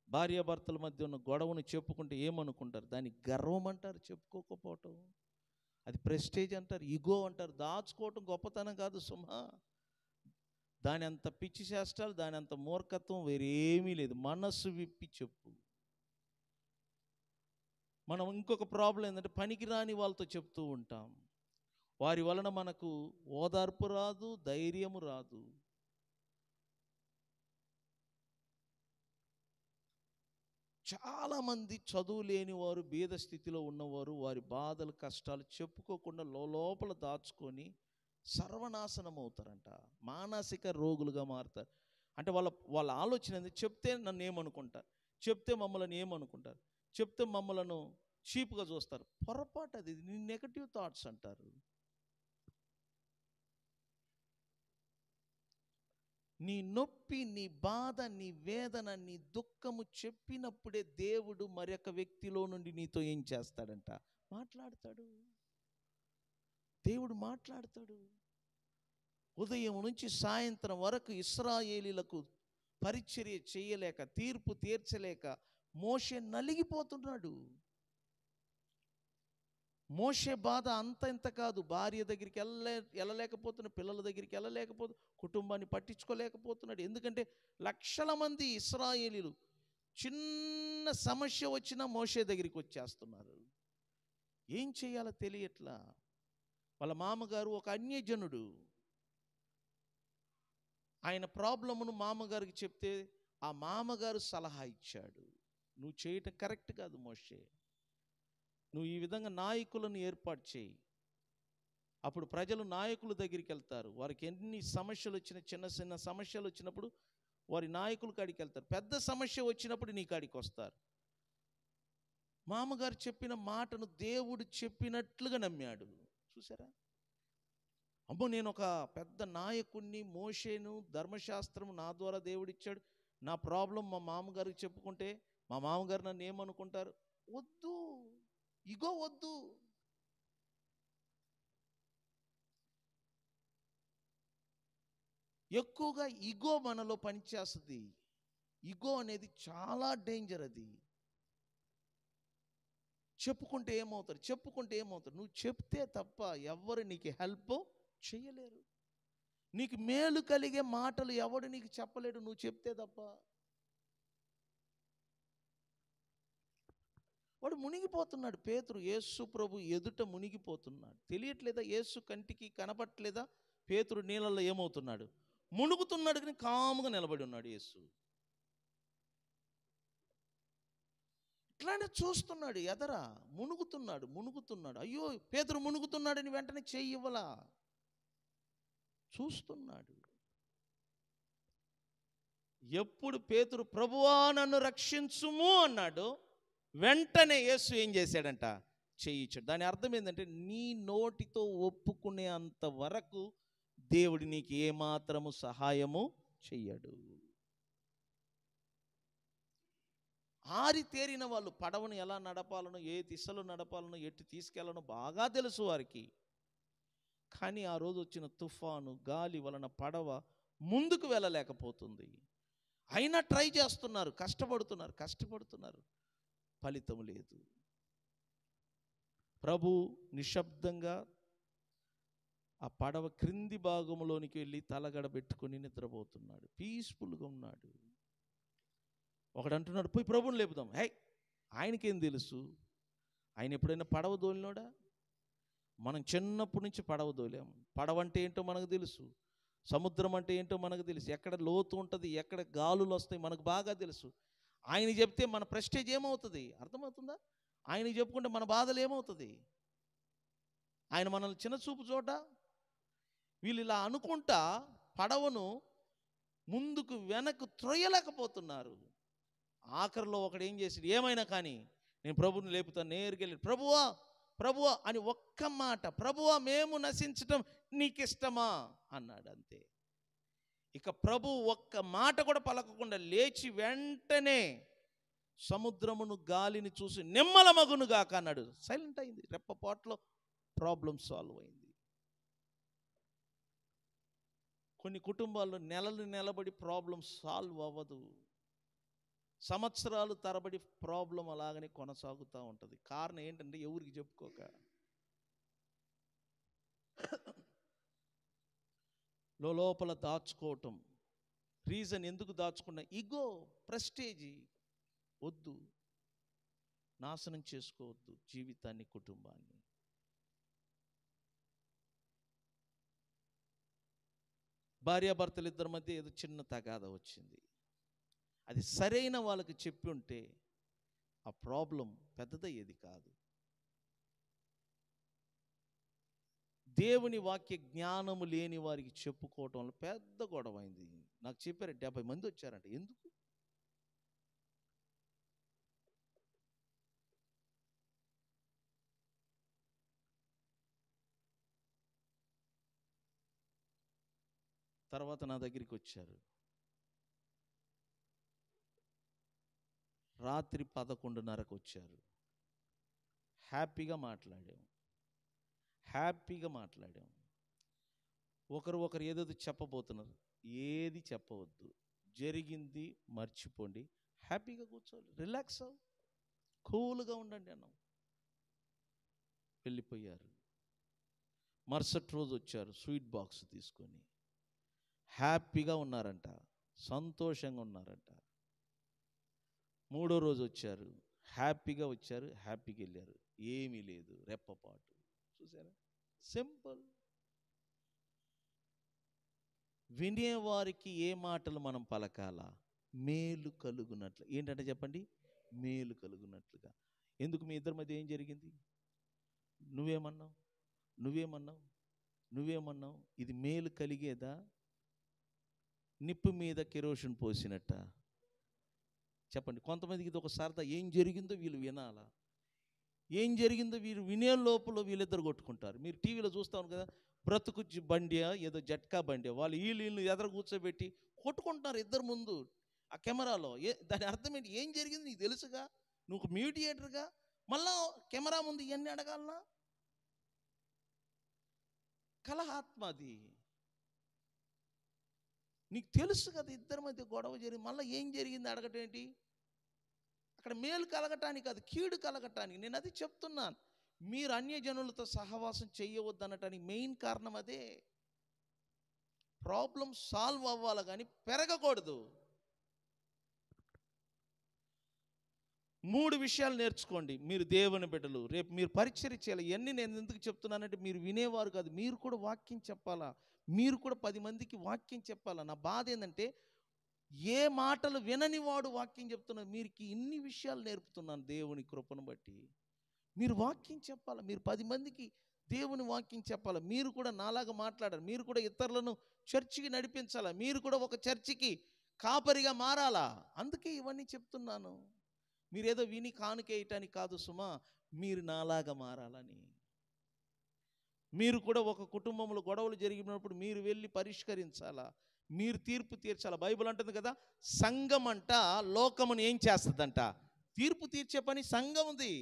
భార్యాభర్తల మధ్య ఉన్న గొడవను చెప్పుకుంటే ఏమనుకుంటారు? దాన్ని గర్వం అంటారు. చెప్పుకోకపోవటం అది ప్రెస్టేజ్ అంటారు, ఇగో అంటారు. దాచుకోవటం గొప్పతనం కాదు సుమా. దాని అంత పిచ్చి చేష్టాలు, దాని అంత మూర్ఖత్వం వేరేమీ లేదు. మనస్సు విప్పి చెప్పు. మనం ఇంకొక ప్రాబ్లం ఏంటంటే, పనికిరాని వాళ్ళతో చెప్తూ ఉంటాం. వారి వలన మనకు ఓదార్పు రాదు, ధైర్యము రాదు. చాలామంది చదువు లేని వారు, బీద స్థితిలో ఉన్నవారు వారి బాధలు, కష్టాలు చెప్పుకోకుండా లోపల దాచుకొని సర్వనాశనం అవుతారంట. మానసిక రోగులుగా మారుతారు. అంటే వాళ్ళ ఆలోచన ఏంది? చెప్తే నన్ను ఏమనుకుంటారు, చెప్తే మమ్మల్ని ఏమనుకుంటారు, చెప్తే మమ్మలను చీప్గా చూస్తారు. పొరపాటు అది. నెగటివ్ థాట్స్ అంటారు. నీ నొప్పి, నీ బాధ, నీ వేదన, నీ దుఃఖము చెప్పినప్పుడే దేవుడు మరొక వ్యక్తిలో నుండి నీతో ఏం చేస్తాడంట? మాట్లాడతాడు. దేవుడు మాట్లాడతాడు. ఉదయం నుంచి సాయంత్రం వరకు ఇశ్రాయేలీలకు పరిచర్య చేయలేక, తీర్పు తీర్చలేక మోషే నలిగిపోతున్నాడు. మోషే బాధ అంత ఇంత కాదు. భార్య దగ్గరికి వెళ్ళలేకపోతున్నాడు, పిల్లల దగ్గరికి వెళ్ళలేకపోతున్నాడు, కుటుంబాన్ని పట్టించుకోలేకపోతున్నాడు. ఎందుకంటే లక్షల మంది ఇశ్రాయేలీలు చిన్న సమస్య వచ్చినా మోషే దగ్గరికి వచ్చేస్తున్నారు. ఏం చేయాలో తెలియట్లా. వాళ్ళ మామగారు ఒక అన్యజనుడు. ఆయన ప్రాబ్లమును మామగారికి చెప్తే ఆ మామగారు సలహా ఇచ్చాడు, నువ్వు చేయటం కరెక్ట్ కాదు మోషే, నువ్వు ఈ విధంగా నాయకులను ఏర్పాటు చేయి. అప్పుడు ప్రజలు నాయకుల దగ్గరికి వెళ్తారు. వారికి ఎన్ని సమస్యలు వచ్చినా, చిన్న చిన్న సమస్యలు వచ్చినప్పుడు వారి నాయకుల కాడికి వెళ్తారు. పెద్ద సమస్య వచ్చినప్పుడు నీ కాడికి వస్తారు. మామగారు చెప్పిన మాటను దేవుడు చెప్పినట్లుగా నమ్మాడు. చూసారా? అమ్మో, నేను ఒక పెద్ద నాయకుడిని, మోషేను, ధర్మశాస్త్రం నా ద్వారా దేవుడిచ్చాడు, నా ప్రాబ్లం మా మామగారికి చెప్పుకుంటే మా మామగారు నన్ను ఏమనుకుంటారు? వద్దు, ఇగో వద్దు. ఎక్కువగా ఇగో మనలో పనిచేస్తుంది. ఇగో అనేది చాలా డేంజర్. అది చెప్పుకుంటే ఏమవుతారు? నువ్వు చెప్తే తప్ప ఎవరు నీకు హెల్ప్ చేయలేరు. నీకు మేలు కలిగే మాటలు ఎవడు నీకు చెప్పలేడు, నువ్వు చెప్తే తప్ప. వాడు మునిగిపోతున్నాడు. పేతురు యేసు ప్రభు ఎదుట మునిగిపోతున్నాడు. తెలియట్లేదా? యేసు కంటికి కనపట్లేదా? పేతురు నీళ్ళల్లో ఏమవుతున్నాడు? మునుగుతున్నాడు. కానీ కాముగా నిలబడి ఉన్నాడు యేసు. ఇట్లానే చూస్తున్నాడు. ఎదరా మునుగుతున్నాడు. అయ్యో, పేతురు మునుగుతున్నాడని వెంటనే చెయ్యి ఇవ్వలా, చూస్తున్నాడు. ఎప్పుడు పేతురు ప్రభువా నన్ను రక్షించుము అన్నాడు, వెంటనే యేసు ఏం చేశాడంట? చేయించాడు. దాని అర్థం ఏంటంటే, నీ నోటితో ఒప్పుకునే అంత వరకు దేవుడు నీకు ఏమాత్రము సహాయము చెయ్యడు. ఆరితేరిన వాళ్ళు పడవను ఎలా నడపాలనో, ఏ దిశలో నడపాలనో, ఎటు తీసుకెళ్ళనో బాగా తెలుసు వారికి. కానీ ఆ రోజు వచ్చిన తుఫాను, గాలి వలన పడవ ముందుకు వెళ్ళలేకపోతుంది. అయినా ట్రై చేస్తున్నారు, కష్టపడుతున్నారు, ఫలితం లేదు. ప్రభు నిశ్శబ్దంగా ఆ పడవ క్రింది భాగంలోనికి వెళ్ళి తలగడ పెట్టుకొని నిద్రపోతున్నాడు. పీస్ఫుల్గా ఉన్నాడు. ఒకడు అంటున్నాడు, పోయి ప్రభుని లేపుదాం. ఆయనకేం తెలుసు? ఆయన ఎప్పుడైనా పడవ దోలినోడా? మనం చిన్నప్పటి నుంచి పడవ దోలాం. పడవ అంటే ఏంటో మనకు తెలుసు, సముద్రం అంటే ఏంటో మనకు తెలుసు, ఎక్కడ లోతు ఉంటుంది, ఎక్కడ గాలులు వస్తాయి మనకు బాగా తెలుసు. ఆయన చెప్తే మన ప్రెస్టేజ్ ఏమవుతుంది? అర్థమవుతుందా? ఆయన చెప్పుకుంటే మన బాధలు ఏమవుతుంది? ఆయన మనల్ని చిన్న చూపు చూడ. వీళ్ళు ఇలా అనుకుంటా పడవను ముందుకు వెనక్కు త్రొయ్యలేకపోతున్నారు. ఆఖరిలో ఒకడు ఏం చేసాడు, ఏమైనా కానీ నేను ప్రభువుని లేపుతాను, నేరుకెళ్ళి ప్రభువా ప్రభువా అని ఒక్క మాట, ప్రభువా మేము నశించటం నీకు ఇష్టమా అన్నాడు, అంతే. ఇక ప్రభు ఒక్క మాట కూడా పలకకుండా లేచి వెంటనే సముద్రమును గాలిని చూసి నిమ్మలమగునుగాక అన్నాడు. సైలెంట్ అయింది. రెప్పపాట్లో ప్రాబ్లం సాల్వ్ అయింది. కొన్ని కుటుంబాల్లో నెలలు నిలబడి ప్రాబ్లం సాల్వ్ అవ్వదు. సంవత్సరాలు తరబడి ప్రాబ్లం అలాగనే కొనసాగుతూ ఉంటుంది. కారణం ఏంటంటే ఎవరికి చెప్పుకోక, లోపల దాచుకోవటం. రీజన్ ఎందుకు దాచుకున్నా, ఈగో, ప్రెస్టేజీ. వద్దు, నాశనం చేసుకోవద్దు జీవితాన్ని, కుటుంబాన్ని. భార్యాభర్తలు ఇద్దరి మధ్య ఏదో చిన్న తగాదా వచ్చింది. అది సరైన వాళ్ళకి చెప్పి ఉంటే ఆ ప్రాబ్లం పెద్దదయ్యేది కాదు. దేవుని వాక్య జ్ఞానము లేని వారికి చెప్పుకోవటంలో పెద్ద గొడవ అయింది. నాకు చెప్పారు 70 మంది వచ్చారంట. ఎందుకు? తర్వాత నా దగ్గరికి వచ్చారు. రాత్రి 11:30కు వచ్చారు. హ్యాపీగా మాట్లాడాం. ఒకరు ఏదేదో చెప్పబోతున్నారు. ఏది చెప్పవద్దు, జరిగింది మర్చిపోండి, హ్యాపీగా కూర్చోవాలి, రిలాక్స్ అవ్వు, కూల్గా ఉండండి అన్నాం. వెళ్ళిపోయారు. మరుసటి రోజు వచ్చారు స్వీట్ బాక్స్ తీసుకొని. హ్యాపీగా ఉన్నారంట, సంతోషంగా ఉన్నారంట. మూడో రోజు వచ్చారు, హ్యాపీగా వచ్చారు, హ్యాపీగా వెళ్ళారు. ఏమీ లేదు, రెప్పపాటు. చూసారా? సింపుల్. వినేవారికి ఏ మాటలు మనం పలకాలా? మేలు కలుగునట్లు. ఏంటంటే చెప్పండి, మేలు కలుగునట్లుగా. ఎందుకు? మీ ఇద్దరి మధ్య ఏం జరిగింది? నువ్వేమన్నావు? ఇది మేలు కలిగేదా? నిప్పు మీద కెరోసిన్ పోసినట్ట? చెప్పండి. కొంతమందికి ఇది ఒక సరదా. ఏం జరిగిందో వీళ్ళు వినాలా, ఏం జరిగిందో వీరు వినే లోపల వీళ్ళిద్దరు కొట్టుకుంటారు. మీరు టీవీలో చూస్తాను కదా, బ్రతుకు బండి, ఏదో జట్కా బండి, వాళ్ళు వీళ్ళు ఎదురు కూర్చోబెట్టి కొట్టుకుంటున్నారు ఇద్దరు ముందు ఆ కెమెరాలో. దాని అర్థం ఏంటి? ఏం జరిగింది నీకు తెలుసుగా, నువ్వు మీడియేటర్గా మళ్ళా కెమెరా ముందు ఇవన్నీ అడగాలనా? కలహాత్మ అది. నీకు తెలుసు కదా ఇద్దరి మధ్య గొడవ జరిగింది, మళ్ళీ ఏం జరిగింది అడగటేంటి? అక్కడ మేలు కలగటానికి కాదు, కీడు కలగటానికి. నేను అది చెప్తున్నాను. మీరు అన్యజనులతో సహవాసం చేయవద్దు అనటానికి మెయిన్ కారణం అదే. ప్రాబ్లం సాల్వ్ అవ్వాలి కానీ పెరగకూడదు. 3 విషయాలు నేర్చుకోండి. మీరు దేవుని బిడ్డలు, రేపు మీరు పరిచర్య చేయాలి. ఇవన్నీ నేను ఎందుకు చెప్తున్నానంటే మీరు వినేవారు కాదు, మీరు కూడా వాక్యం చెప్పాలా, మీరు కూడా 10 మందికి వాక్యం చెప్పాలా. నా బాధ ఏంటంటే ఏ మాటలు వినని వాడు వాక్యం చెప్తున్నారు. మీరు ఇన్ని విషయాలు నేర్పుతున్నాను దేవుని కృపను బట్టి. మీరు వాక్యం చెప్పాలా, మీరు 10 మందికి దేవుని వాక్యం చెప్పాలా. మీరు కూడా నాలాగా మాట్లాడాలి, మీరు కూడా ఇతరులను చర్చికి నడిపించాలా, మీరు కూడా ఒక చర్చికి కాపరిగా మారాలా. అందుకే ఇవన్నీ చెప్తున్నాను. మీరేదో విని కానుకేయటానికి కాదు సుమా, మీరు నాలాగా మారాలని. మీరు కూడా ఒక కుటుంబంలో గొడవలు జరిగినప్పుడు మీరు వెళ్ళి పరిష్కరించాలా, మీరు తీర్పు తీర్చాలా. బైబిల్ అంటుంది కదా, సంఘం అంట లోకమును ఏం చేస్తుందంట? తీర్పు తీర్చే పని సంఘం ఉంది.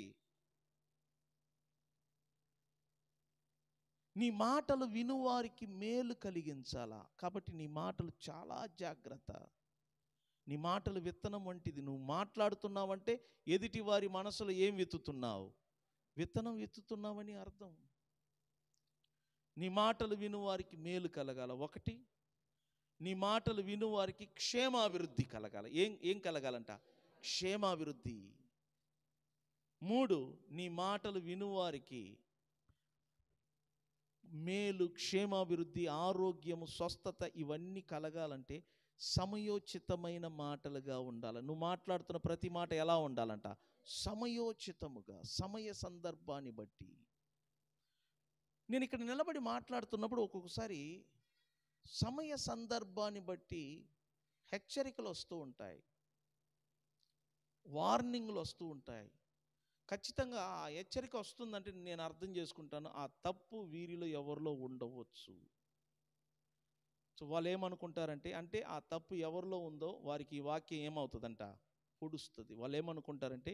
నీ మాటలు వినువారికి మేలు కలిగించాలా. కాబట్టి నీ మాటలు చాలా జాగ్రత్త. నీ మాటలు విత్తనం వంటిది. నువ్వు మాట్లాడుతున్నావంటే ఎదుటి వారి మనసులో ఏం విత్తుతున్నావు? విత్తనం విత్తుతున్నావని అర్థం. నీ మాటలు వినువారికి మేలు కలగాల. 1, నీ మాటలు వినువారికి క్షేమాభివృద్ధి కలగాల. ఏం కలగాలంట? క్షేమాభివృద్ధి. 3, నీ మాటలు వినువారికి మేలు, క్షేమాభివృద్ధి, ఆరోగ్యము, స్వస్థత ఇవన్నీ కలగాలంటే సమయోచితమైన మాటలుగా ఉండాలి. నువ్వు మాట్లాడుతున్న ప్రతి మాట ఎలా ఉండాలంట? సమయోచితముగా, సమయ సందర్భాన్ని బట్టి. నేను ఇక్కడ నిలబడి మాట్లాడుతున్నప్పుడు ఒక్కొక్కసారి సమయ సందర్భాన్ని బట్టి హెచ్చరికలు వస్తూ ఉంటాయి, వార్నింగ్లు వస్తూ ఉంటాయి. ఖచ్చితంగా ఆ హెచ్చరిక వస్తుందంటే నేను అర్థం చేసుకుంటాను, ఆ తప్పు వీరిలో ఎవరిలో ఉండవచ్చు. సో వాళ్ళు ఏమనుకుంటారంటే, అంటే ఆ తప్పు ఎవరిలో ఉందో వారికి ఈ వాక్యం ఏమవుతుందంట, పొడుస్తుంది. వాళ్ళు ఏమనుకుంటారంటే,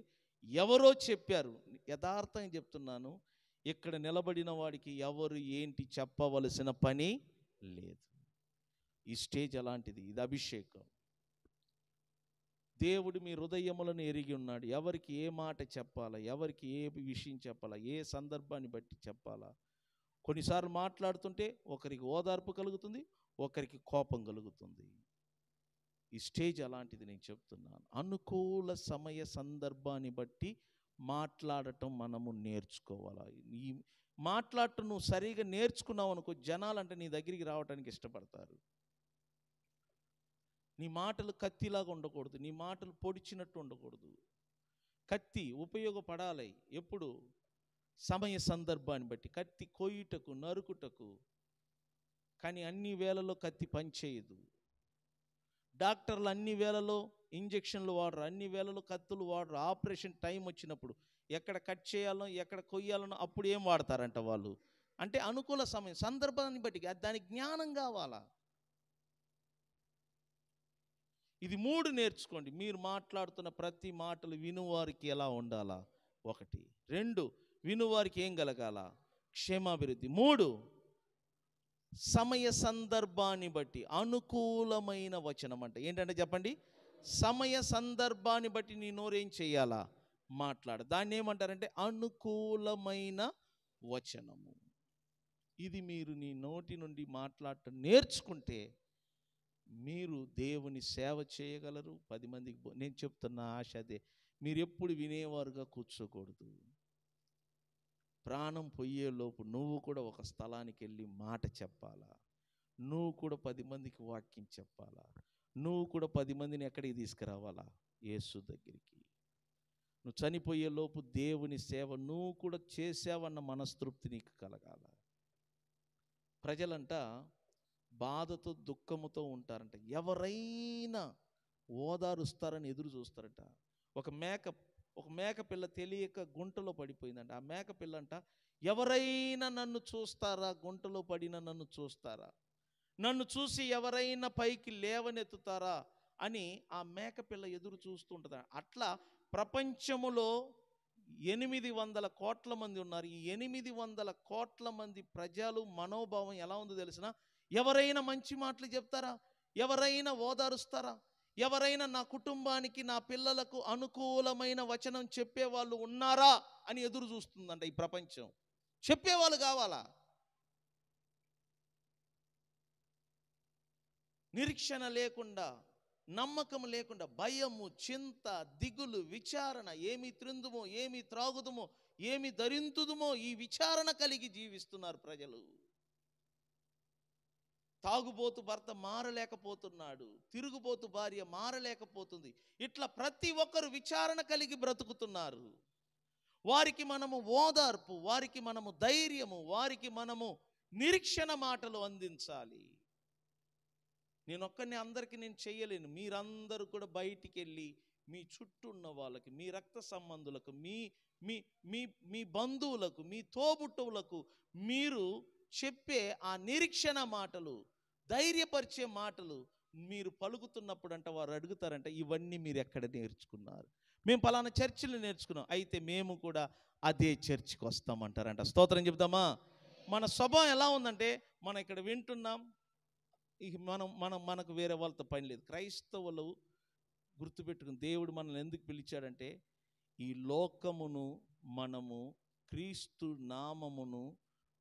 ఎవరో చెప్పారు. యథార్థంగా చెప్తున్నాను, ఇక్కడ నిలబడిన వాడికి ఎవరు ఏంటి చెప్పవలసిన పని లేదు. ఈ స్టేజ్ అలాంటిది, ఇది అభిషేకం. దేవుడు మీ హృదయములను ఎరిగి ఉన్నాడు. ఎవరికి ఏ మాట చెప్పాలా, ఎవరికి ఏ విషయం చెప్పాలా, ఏ సందర్భాన్ని బట్టి చెప్పాలా. కొన్నిసార్లు మాట్లాడుతుంటే ఒకరికి ఓదార్పు కలుగుతుంది, ఒకరికి కోపం కలుగుతుంది. ఈ స్టేజ్ అలాంటిది, నేను చెప్తున్నాను. అనుకూల సమయ సందర్భాన్ని బట్టి మాట్లాడటం మనము నేర్చుకోవాలి. ఈ మాట్లాడటం నువ్వు సరిగా నేర్చుకున్నావు అనుకో, జనాలంటే నీ దగ్గరికి రావడానికి ఇష్టపడతారు. నీ మాటలు కత్తిలాగా ఉండకూడదు, నీ మాటలు పొడిచినట్టు ఉండకూడదు. కత్తి ఉపయోగపడాలి ఎప్పుడు, సమయ సందర్భాన్ని బట్టి. కత్తి కొయ్యుటకు, నరుకుటకు, కానీ అన్ని వేళలో కత్తి పనిచేయదు. డాక్టర్లు అన్ని వేళలో ఇంజెక్షన్లు వాడరు, అన్ని వేళలో కత్తులు వాడరు. ఆపరేషన్ టైం వచ్చినప్పుడు ఎక్కడ కట్ చేయాలో, ఎక్కడ కొయ్యాలనో అప్పుడు ఏం వాడతారంట వాళ్ళు, అంటే అనుకూల సమయం సందర్భాన్ని బట్టి. దానికి జ్ఞానం కావాలా. ఇది 3 నేర్చుకోండి. మీరు మాట్లాడుతున్న ప్రతి మాటలు వినువారికి ఎలా ఉండాలా, 1. 2, వినువారికి ఏం కలగాల, క్షేమాభివృద్ధి. 3, సమయ సందర్భాన్ని బట్టి అనుకూలమైన వచనం. అంటే ఏంటంటే చెప్పండి, సమయ సందర్భాన్ని బట్టి నీ నోరేం చేయాలా, మాట్లాడ. దాన్ని ఏమంటారంటే అనుకూలమైన వచనము. ఇది మీరు నీ నోటి నుండి మాట్లాడటం నేర్చుకుంటే మీరు దేవుని సేవ చేయగలరు, 10 మందికి. నేను చెప్తున్న ఆశ అదే. మీరు ఎప్పుడు వినేవారుగా కూర్చోకూడదు. ప్రాణం పోయేలోపు నువ్వు కూడా ఒక స్థలానికి వెళ్ళి మాట చెప్పాలా, నువ్వు కూడా 10 మందికి వాక్యం చెప్పాలా, నువ్వు కూడా 10 మందిని ఎక్కడికి తీసుకురావాలా, యేసు దగ్గరికి. నువ్వు చనిపోయేలోపు దేవుని సేవ నువ్వు కూడా చేసావన్న మనస్తృప్తి నీకు కలగాల. ప్రజలంట బాధతో దుఃఖముతో ఉంటారంట, ఎవరైనా ఓదారుస్తారని ఎదురు చూస్తారంట. ఒక మేక పిల్ల తెలియక గుంటలో పడిపోయిందంట. ఆ మేక పిల్ల అంట, ఎవరైనా నన్ను చూస్తారా, గుంటలో పడిన నన్ను చూస్తారా, నన్ను చూసి ఎవరైనా పైకి లేవనెత్తుతారా అని ఆ మేక పిల్ల ఎదురు చూస్తూ ఉంటుంది. అట్లా ప్రపంచములో 800 కోట్ల మంది ఉన్నారు. ఈ 800 కోట్ల మంది ప్రజలు మనోభావం ఎలా ఉందో తెలిసిన, ఎవరైనా మంచి మాటలు చెప్తారా, ఎవరైనా ఓదారుస్తారా, ఎవరైనా నా కుటుంబానికి, నా పిల్లలకు అనుకూలమైన వచనం చెప్పేవాళ్ళు ఉన్నారా అని ఎదురు చూస్తుందంట ఈ ప్రపంచం. చెప్పేవాళ్ళు కావాలా. నిరీక్షణ లేకుండా, నమ్మకం లేకుండా, భయము, చింత, దిగులు, విచారణ, ఏమి త్రిందుమో, ఏమి త్రాగుదుమో, ఏమి ధరింతుదుమో, ఈ విచారణ కలిగి జీవిస్తున్నారు ప్రజలు. తాగుబోతు భర్త మారలేకపోతున్నాడు, తిరుగుబోతు భార్య మారలేకపోతుంది. ఇట్లా ప్రతి ఒక్కరు విచారణ కలిగి బ్రతుకుతున్నారు. వారికి మనము ఓదార్పు, వారికి మనము ధైర్యము, వారికి మనము నిరీక్షణ మాటలు అందించాలి. నేనొక్కడిని అందరికీ నేను చెయ్యలేను. మీరందరూ కూడా బయటికి వెళ్ళి మీ చుట్టూ ఉన్న వాళ్ళకి, మీ రక్త సంబంధులకు, మీ మీ మీ మీ బంధువులకు, మీ తోబుట్టువులకు మీరు చెప్పే ఆ నిరీక్షణ మాటలు, ధైర్యపరిచే మాటలు మీరు పలుకుతున్నప్పుడు అంట వారు అడుగుతారంట, ఇవన్నీ మీరు ఎక్కడ నేర్చుకున్నారు? మేము పలానా చర్చిలో నేర్చుకున్నాం. అయితే మేము కూడా అదే చర్చికి వస్తామంటారంట. స్తోత్రం చెప్దామా? మన స్వభావం ఎలా ఉందంటే, మనం ఇక్కడ వింటున్నాం, ఇక మనకు వేరే వాళ్ళతో పని లేదు. క్రైస్తవులు గుర్తుపెట్టుకుని, దేవుడు మనల్ని ఎందుకు పిలిచాడంటే, ఈ లోకమును మనము క్రీస్తు నామమును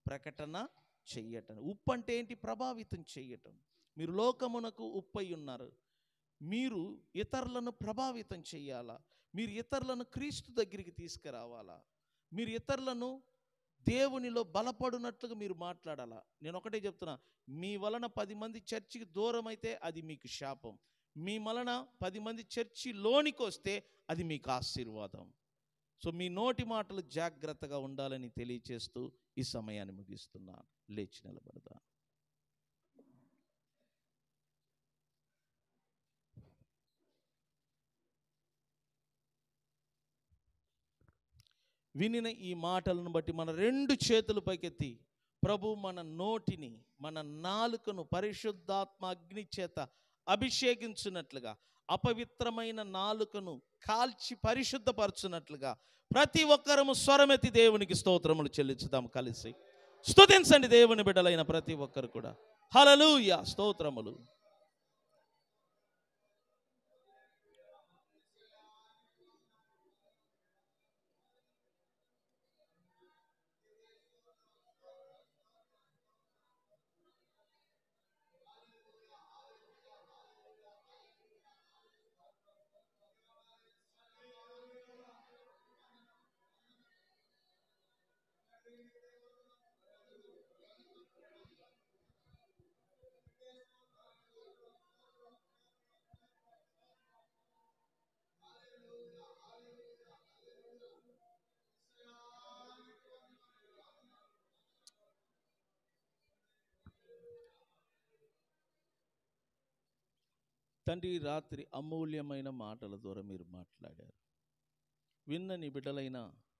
ప్రకటన చెయ్యటం. ఉప్పు అంటే ఏంటి? ప్రభావితం చెయ్యటం. మీరు లోకమునకు ఉప్పు అయి ఉన్నారు. మీరు ఇతరులను ప్రభావితం చెయ్యాలా, మీరు ఇతరులను క్రీస్తు దగ్గరికి తీసుకురావాలా, మీరు ఇతరులను దేవునిలో బలపడినట్లుగా మీరు మాట్లాడాలా. నేను ఒకటే చెప్తున్నా, మీ వలన 10 మంది చర్చికి దూరం అయితే అది మీకు శాపం. మీ వలన 10 మంది చర్చిలోనికి వస్తే అది మీకు ఆశీర్వాదం. సో మీ నోటి మాటలు జాగ్రత్తగా ఉండాలని తెలియచేస్తూ ఈ సమయాన్ని ముగిస్తున్నాను. లేచి నిలబడదాం. వినిన ఈ మాటలను బట్టి మన రెండు చేతులు పైకెత్తి ప్రభు మన నోటిని, మన నాలుకను పరిశుద్ధాత్మ అగ్ని చేత అభిషేకించున్నట్లుగా, అపవిత్రమైన నాలుకను కాల్చి పరిశుద్ధపరచున్నట్లుగా ప్రతి ఒక్కరము స్వరమెత్తి దేవునికి స్తోత్రములు చెల్లించుదాం. కలిసి స్తుతించండి దేవుని బిడ్డలైన ప్రతి ఒక్కరు కూడా. హల్లెలూయా, స్తోత్రములు. తండ్రి, రాత్రి అమూల్యమైన మాటల ద్వారా మీరు మాట్లాడారు. విన్న నీ బిడ్డలైన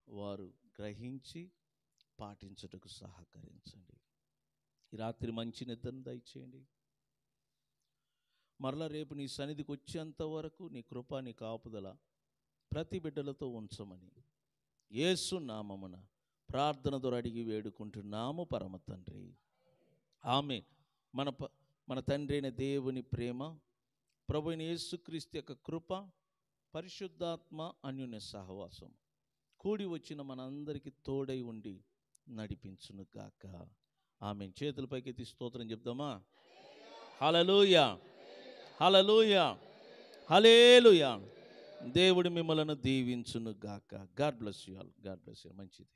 వారు గ్రహించి పాటించుటకు సహకరించండి. ఈ రాత్రి మంచి నిద్రను దయచేయండి. మరలా రేపు నీ సన్నిధికి వచ్చేంత వరకు నీ కృప, నీ కాపుదల ప్రతి బిడ్డలతో ఉంచమని యేసు నామమున ప్రార్థన ద్వారా అడిగి వేడుకుంటున్నాము పరమ తండ్రి, ఆమేన్. మన తండ్రి అయిన దేవుని ప్రేమ, ప్రభు అయిన యేసుక్రీస్తు యొక్క కృప, పరిశుద్ధాత్మ అన్యోన్య సహవాసం కూడి వచ్చిన మనందరికీ తోడై ఉండి నడిపించును గాక. ఆమేన్. చేతులపైకి ఎత్తి స్తోత్రం చెప్దామా? హల్లెలూయా, హల్లెలూయా, హల్లెలూయా. దేవుడు మిమ్మలను దీవించును గాక. God bless you all. God bless you. మంచిది.